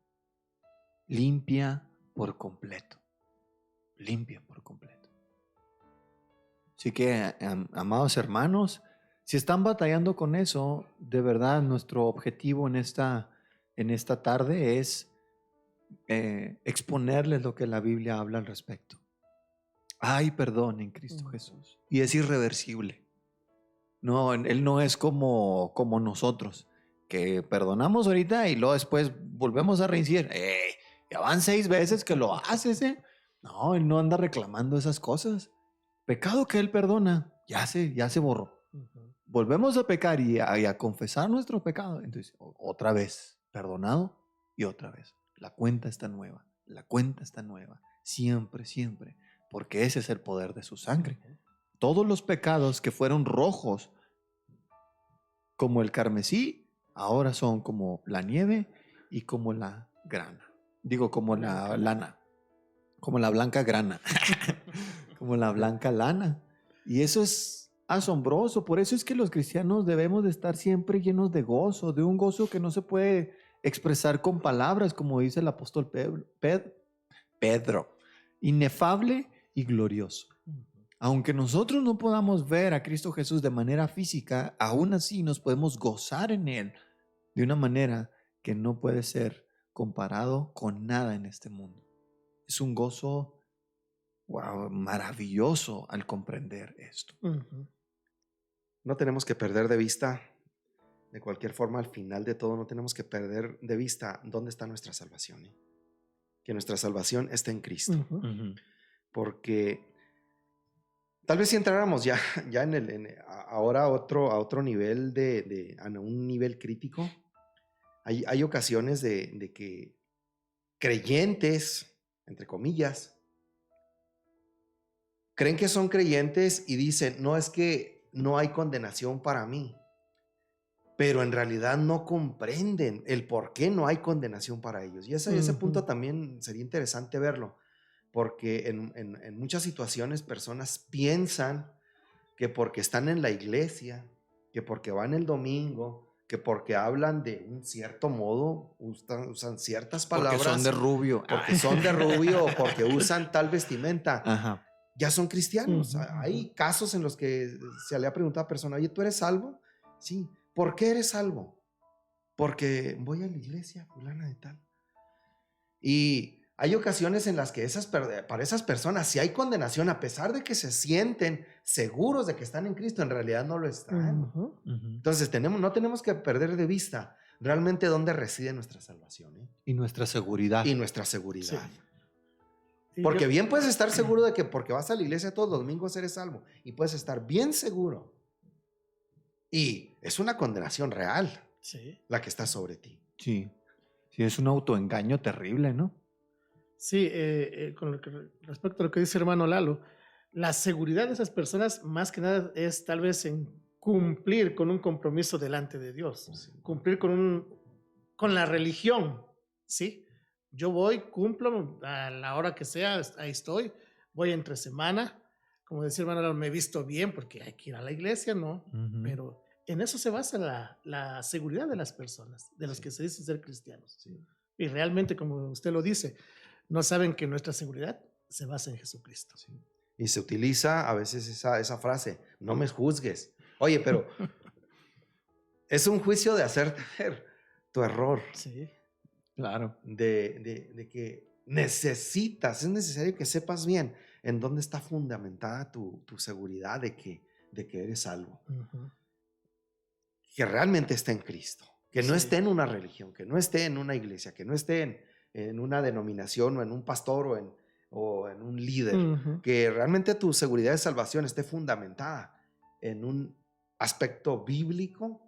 Limpia por completo. Limpia por completo. Así que, amados hermanos, si están batallando con eso, de verdad nuestro objetivo en esta tarde es exponerles lo que la Biblia habla al respecto. Hay perdón en Cristo Jesús y es irreversible. No, Él no es como nosotros, que perdonamos ahorita y luego después volvemos a reincidir. Ya van 6 veces que lo haces, ¿eh? No, Él no anda reclamando esas cosas. Pecado que Él perdona, ya se borró. Volvemos a pecar y a confesar nuestro pecado. Entonces, otra vez, perdonado y otra vez. La cuenta está nueva, siempre, siempre, porque ese es el poder de su sangre. Todos los pecados que fueron rojos como el carmesí, ahora son como la nieve y como la grana. Digo, como la lana, como la blanca grana, como la blanca lana. Y eso es asombroso. Por eso es que los cristianos debemos de estar siempre llenos de gozo, de un gozo que no se puede expresar con palabras, como dice el apóstol Pedro, inefable y glorioso. Aunque nosotros no podamos ver a Cristo Jesús de manera física, aún así nos podemos gozar en Él de una manera que no puede ser comparado con nada en este mundo. Es un gozo maravilloso al comprender esto. No tenemos que perder de vista, de cualquier forma, al final de todo, no tenemos que perder de vista dónde está nuestra salvación. Que nuestra salvación está en Cristo. Porque tal vez si entráramos ya ahora a otro nivel, a un nivel crítico, hay ocasiones de que creyentes, entre comillas, creen que son creyentes y dicen, no, es que no hay condenación para mí. Pero en realidad no comprenden el por qué no hay condenación para ellos. Y ese punto también sería interesante verlo, porque en muchas situaciones personas piensan que porque están en la iglesia, que porque van el domingo, que porque hablan de un cierto modo, usan ciertas palabras. Porque son de rubio. Porque son de rubio o porque usan tal vestimenta. Ajá. Ya son cristianos. Hay casos en los que se le ha preguntado a persona, oye, ¿tú eres salvo? Sí. ¿Por qué eres salvo? Porque voy a la iglesia fulana de tal. Y hay ocasiones en las que para esas personas, si hay condenación, a pesar de que se sienten seguros de que están en Cristo, en realidad no lo están. Entonces no tenemos que perder de vista realmente dónde reside nuestra salvación. Y nuestra seguridad. Sí. Porque bien puedes estar seguro de que porque vas a la iglesia todos los domingos eres salvo. Y puedes estar bien seguro. Y es una condenación real, la que está sobre ti. Sí, es un autoengaño terrible, ¿no? Sí, respecto a lo que dice hermano Lalo, la seguridad de esas personas más que nada es tal vez en cumplir con un compromiso delante de Dios, cumplir con la religión, ¿sí? Yo voy, cumplo a la hora que sea, ahí estoy, voy entre semana, como decía hermano, me he visto bien porque hay que ir a la iglesia, ¿no? Ujú. Pero en eso se basa la seguridad de las personas, de los Sí. que se dicen ser cristianos. Sí. Y realmente, como usted lo dice, no saben que nuestra seguridad se basa en Jesucristo. Sí. Y se utiliza a veces esa frase, no me juzgues. Oye, pero es un juicio de hacerte ver tu error, Sí. Claro. de que es necesario que sepas bien en dónde está fundamentada tu seguridad de que eres salvo. Ujú. Que realmente esté en Cristo, que no Sí. esté en una religión, que no esté en una iglesia, que no esté en una denominación o en un pastor o en un líder, Ujú. que realmente tu seguridad de salvación esté fundamentada en un aspecto bíblico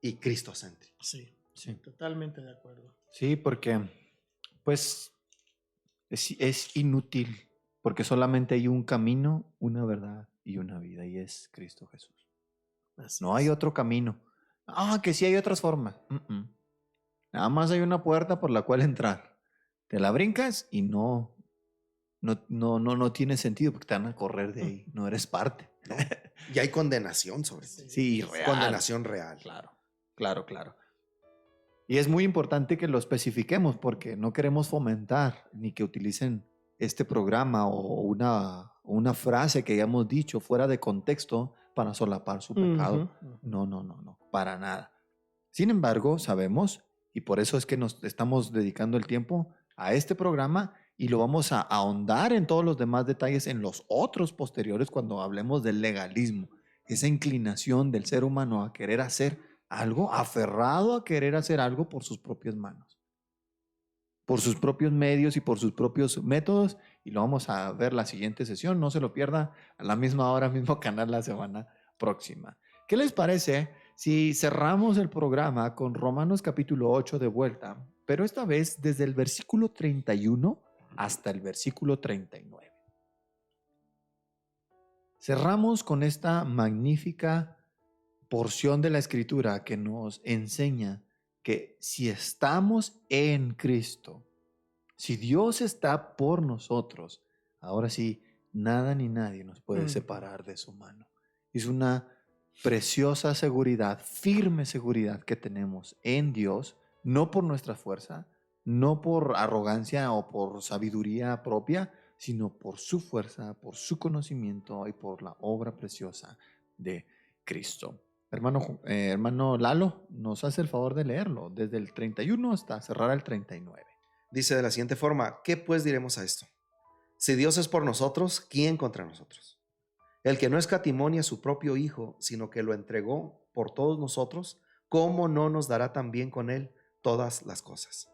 y cristocéntrico. Sí, Sí. totalmente de acuerdo. Sí, porque pues es inútil, porque solamente hay un camino, una verdad y una vida, y es Cristo Jesús. Así No hay es. otro camino. Que sí hay otras formas. Nada más hay una puerta por la cual entrar. Te la brincas y no tiene sentido porque te van a correr de ahí. No eres parte. ¿No? Y hay condenación sobre ti. Sí, real. Condenación real. Claro. Y es muy importante que lo especifiquemos porque no queremos fomentar ni que utilicen este programa o una frase que hayamos dicho fuera de contexto para solapar su pecado. Ujú, ujú. No, para nada. Sin embargo, sabemos, y por eso es que nos estamos dedicando el tiempo a este programa y lo vamos a ahondar en todos los demás detalles en los otros posteriores cuando hablemos del legalismo, esa inclinación del ser humano a querer hacer algo, aferrado a querer hacer algo por sus propias manos, por sus propios medios y por sus propios métodos, y lo vamos a ver la siguiente sesión. No se lo pierda, a la misma hora, mismo canal la semana próxima. ¿Qué les parece si cerramos el programa con Romanos capítulo 8 de vuelta, pero esta vez desde el versículo 31 hasta el versículo 39? Cerramos con esta magnífica porción de la Escritura que nos enseña que si estamos en Cristo, si Dios está por nosotros, ahora sí, nada ni nadie nos puede Ujú. separar de su mano. Es una preciosa seguridad, firme seguridad que tenemos en Dios, no por nuestra fuerza, no por arrogancia o por sabiduría propia, sino por su fuerza, por su conocimiento y por la obra preciosa de Cristo. Hermano Lalo, nos hace el favor de leerlo desde el 31 hasta cerrar el 39. Dice de la siguiente forma, ¿qué pues diremos a esto? Si Dios es por nosotros, ¿quién contra nosotros? El que no escatimó ni a su propio Hijo, sino que lo entregó por todos nosotros, ¿cómo no nos dará también con él todas las cosas?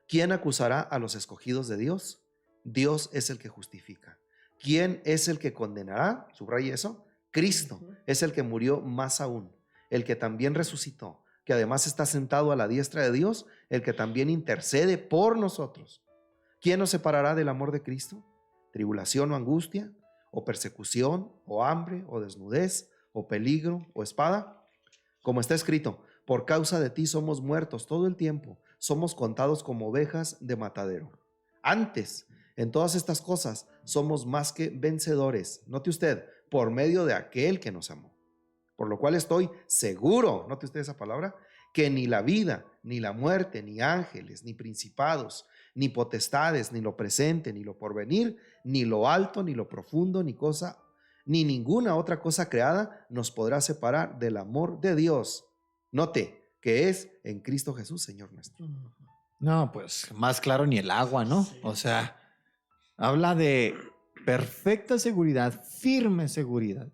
¿Quién acusará a los escogidos de Dios? Dios es el que justifica. ¿Quién es el que condenará? Subraya eso. Cristo es el que murió más aún, el que también resucitó, que además está sentado a la diestra de Dios, el que también intercede por nosotros. ¿Quién nos separará del amor de Cristo? ¿Tribulación o angustia? ¿O persecución? ¿O hambre? ¿O desnudez? ¿O peligro? ¿O espada? Como está escrito, por causa de ti somos muertos todo el tiempo, somos contados como ovejas de matadero. Antes, en todas estas cosas, somos más que vencedores, note usted, por medio de aquel que nos amó. Por lo cual estoy seguro, note usted esa palabra, que ni la vida, ni la muerte, ni ángeles, ni principados, ni potestades, ni lo presente, ni lo porvenir, ni lo alto, ni lo profundo, ni ninguna otra cosa creada nos podrá separar del amor de Dios. Note que es en Cristo Jesús, Señor nuestro. Ujú. No, pues más claro ni el agua, ¿no? Sí. O sea, habla de perfecta seguridad, firme seguridad.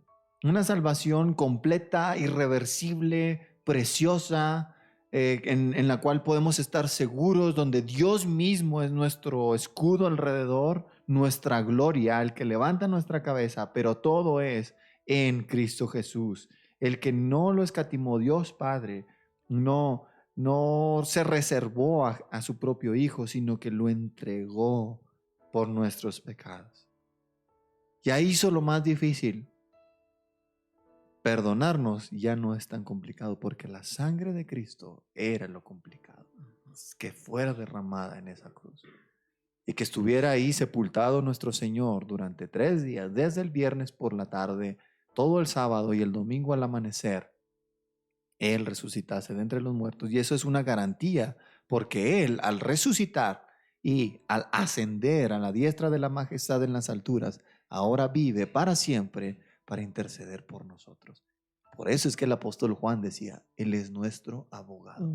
Una salvación completa, irreversible, preciosa, en la cual podemos estar seguros, donde Dios mismo es nuestro escudo alrededor, nuestra gloria, el que levanta nuestra cabeza, pero todo es en Cristo Jesús. El que no lo escatimó Dios Padre, no se reservó a su propio Hijo, sino que lo entregó por nuestros pecados. Ya hizo lo más difícil. Perdonarnos ya no es tan complicado porque la sangre de Cristo era lo complicado. que fuera derramada en esa cruz. Y que estuviera ahí sepultado nuestro Señor durante 3 días, desde el viernes por la tarde, todo el sábado y el domingo al amanecer, Él resucitase de entre los muertos. Y eso es una garantía, porque Él, al resucitar y al ascender a la diestra de la majestad en las alturas, ahora vive para siempre para interceder por nosotros. Por eso es que el apóstol Juan decía, Él es nuestro abogado.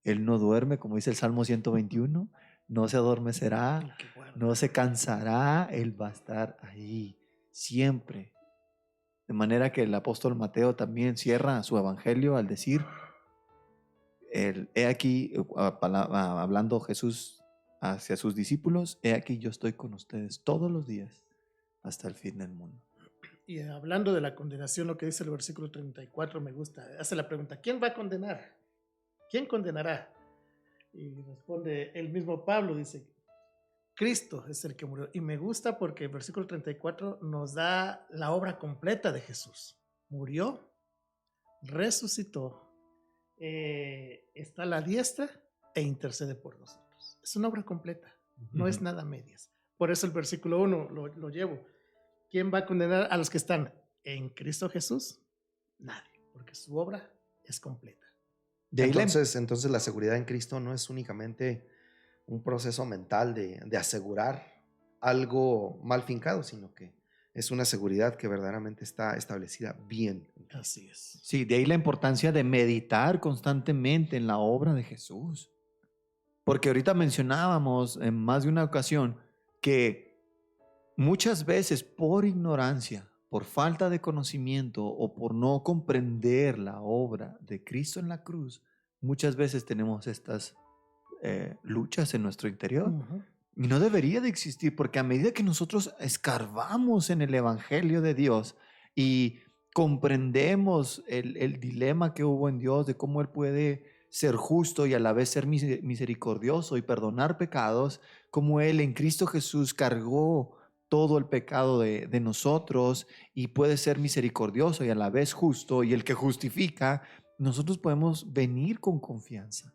Él no duerme, como dice el Salmo 121, no se adormecerá, no se cansará, Él va a estar ahí siempre. De manera que el apóstol Mateo también cierra su evangelio al decir, he aquí, hablando Jesús hacia sus discípulos, he aquí yo estoy con ustedes todos los días hasta el fin del mundo. Y hablando de la condenación, lo que dice el versículo 34 me gusta. Hace la pregunta, ¿quién va a condenar? ¿Quién condenará? Y responde el mismo Pablo, dice, Cristo es el que murió. Y me gusta porque el versículo 34 nos da la obra completa de Jesús. Murió, resucitó, está a la diestra e intercede por nosotros. Es una obra completa, no es nada medias. Por eso el versículo 1 lo llevo. ¿Quién va a condenar a los que están en Cristo Jesús? Nadie, porque su obra es completa. Entonces la seguridad en Cristo no es únicamente un proceso mental de asegurar algo mal fincado, sino que es una seguridad que verdaderamente está establecida bien. Así es. Sí, de ahí la importancia de meditar constantemente en la obra de Jesús. Porque ahorita mencionábamos en más de una ocasión que muchas veces por ignorancia, por falta de conocimiento o por no comprender la obra de Cristo en la cruz, muchas veces tenemos estas luchas en nuestro interior. Y no debería de existir, porque a medida que nosotros escarbamos en el Evangelio de Dios y comprendemos el dilema que hubo en Dios de cómo Él puede ser justo y a la vez ser misericordioso y perdonar pecados, como Él en Cristo Jesús cargó todo el pecado de nosotros y puede ser misericordioso y a la vez justo y el que justifica, nosotros podemos venir con confianza.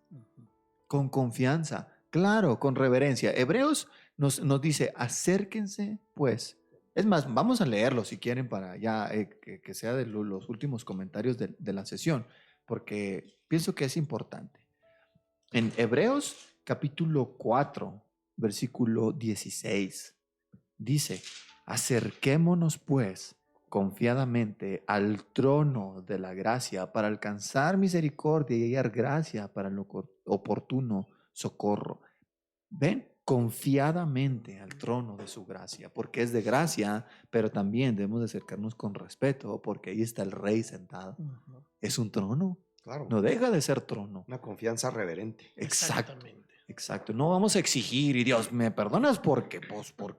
Con confianza, claro, con reverencia. Hebreos nos dice, acérquense pues. Es más, vamos a leerlo si quieren para ya que sea de los últimos comentarios de la sesión, porque pienso que es importante. En Hebreos capítulo 4, versículo 16, dice, acerquémonos pues confiadamente al trono de la gracia para alcanzar misericordia y hallar gracia para el oportuno socorro. ¿Ven? Confiadamente al trono de su gracia, porque es de gracia, pero también debemos de acercarnos con respeto, porque ahí está el rey sentado. Es un trono. Claro. No deja de ser trono. Una confianza reverente. Exactamente. Exacto. No vamos a exigir, y Dios, ¿me perdonas? Porque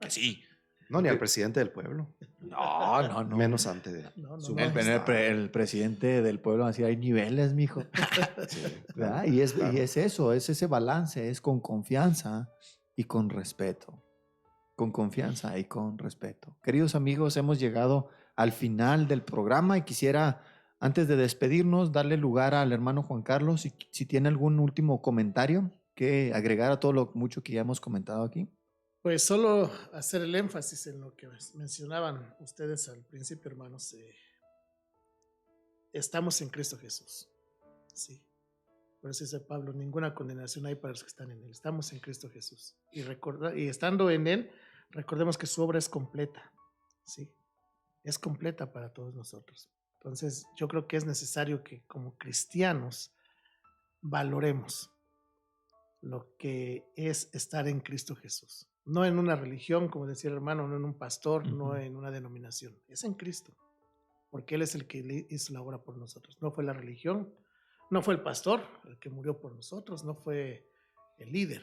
sí. No, ni al presidente del pueblo. No. Menos ante de su el presidente del pueblo así, hay niveles, mijo. Sí, ¿verdad? Y es eso, es ese balance, es con confianza y con respeto. Con confianza y con respeto. Queridos amigos, hemos llegado al final del programa y quisiera, antes de despedirnos, darle lugar al hermano Juan Carlos, si tiene algún último comentario que agregar a todo lo mucho que ya hemos comentado aquí. Pues solo hacer el énfasis en lo que mencionaban ustedes al principio, hermanos. Estamos en Cristo Jesús. Sí. Por eso dice Pablo, ninguna condenación hay para los que están en Él. Estamos en Cristo Jesús. Y estando en Él, recordemos que su obra es completa. Sí. Es completa para todos nosotros. Entonces, yo creo que es necesario que como cristianos valoremos lo que es estar en Cristo Jesús. No en una religión, como decía el hermano, no en un pastor, no en una denominación. Es en Cristo, porque Él es el que hizo la obra por nosotros. No fue la religión, no fue el pastor el que murió por nosotros, no fue el líder,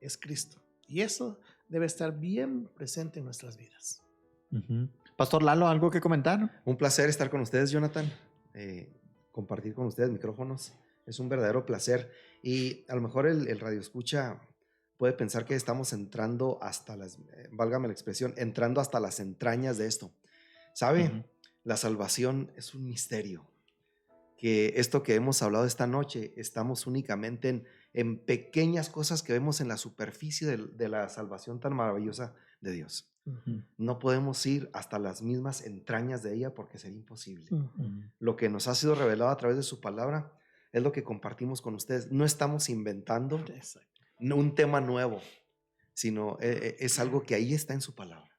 es Cristo. Y eso debe estar bien presente en nuestras vidas. Pastor Lalo, ¿algo que comentar? Un placer estar con ustedes, Jonathan. Compartir con ustedes micrófonos. Es un verdadero placer. Y a lo mejor el radioescucha puede pensar que estamos entrando hasta válgame la expresión, entrando hasta las entrañas de esto. ¿Sabe? La salvación es un misterio. Que esto que hemos hablado esta noche, estamos únicamente en pequeñas cosas que vemos en la superficie de la salvación tan maravillosa de Dios. Ujú, No podemos ir hasta las mismas entrañas de ella porque sería imposible. ujú. Lo que nos ha sido revelado a través de su palabra es lo que compartimos con ustedes. No estamos inventando Exacto. un tema nuevo, sino es algo que ahí está en su palabra.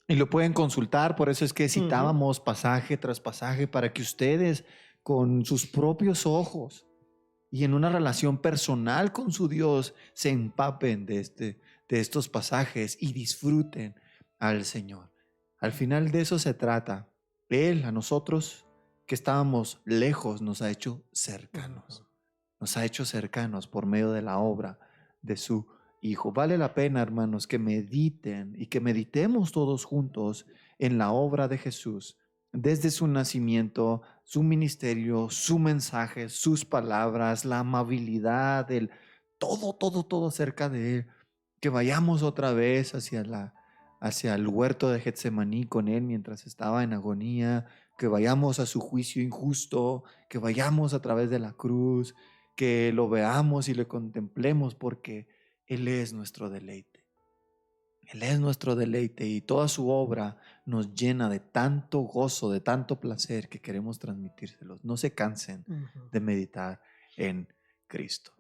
Y lo pueden consultar, por eso es que Ujú. citábamos pasaje tras pasaje para que ustedes con sus propios ojos y en una relación personal con su Dios se empapen de estos pasajes y disfruten al Señor. Al final de eso se trata. Él a nosotros que estábamos lejos nos ha hecho cercanos. Nos ha hecho cercanos por medio de la obra de su Hijo. Vale la pena, hermanos, que mediten y que meditemos todos juntos en la obra de Jesús, desde su nacimiento, su ministerio, su mensaje, sus palabras, la amabilidad, todo acerca de Él. Que vayamos otra vez hacia el huerto de Getsemaní con Él mientras estaba en agonía, que vayamos a su juicio injusto, que vayamos a través de la cruz, que lo veamos y le contemplemos porque Él es nuestro deleite. Él es nuestro deleite y toda su obra nos llena de tanto gozo, de tanto placer que queremos transmitírselos. No se cansen Ujú. de meditar en Cristo.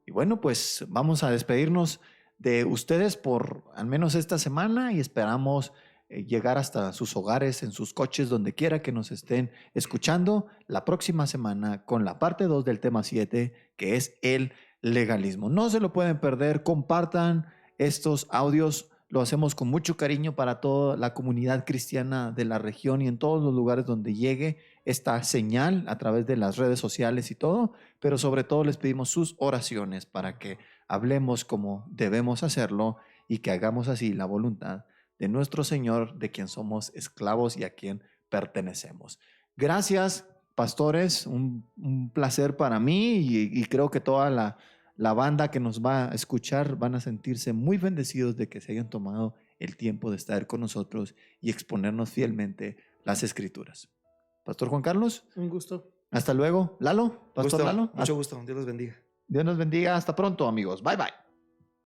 Y bueno, pues vamos a despedirnos de ustedes por al menos esta semana y esperamos llegar hasta sus hogares, en sus coches, donde quiera que nos estén escuchando la próxima semana con la parte 2 del tema 7, que es el legalismo. No se lo pueden perder, compartan estos audios. Lo hacemos con mucho cariño para toda la comunidad cristiana de la región y en todos los lugares donde llegue esta señal a través de las redes sociales y todo, pero sobre todo les pedimos sus oraciones para que hablemos como debemos hacerlo y que hagamos así la voluntad de nuestro Señor, de quien somos esclavos y a quien pertenecemos. Gracias, pastores, un placer para mí y creo que toda la banda que nos va a escuchar van a sentirse muy bendecidos de que se hayan tomado el tiempo de estar con nosotros y exponernos fielmente las Escrituras. Pastor Juan Carlos, Un gusto. hasta luego. Lalo, Pastor Gusto, Lalo, mucho gusto. Dios los bendiga. Dios nos bendiga. Hasta pronto, amigos. Bye, bye.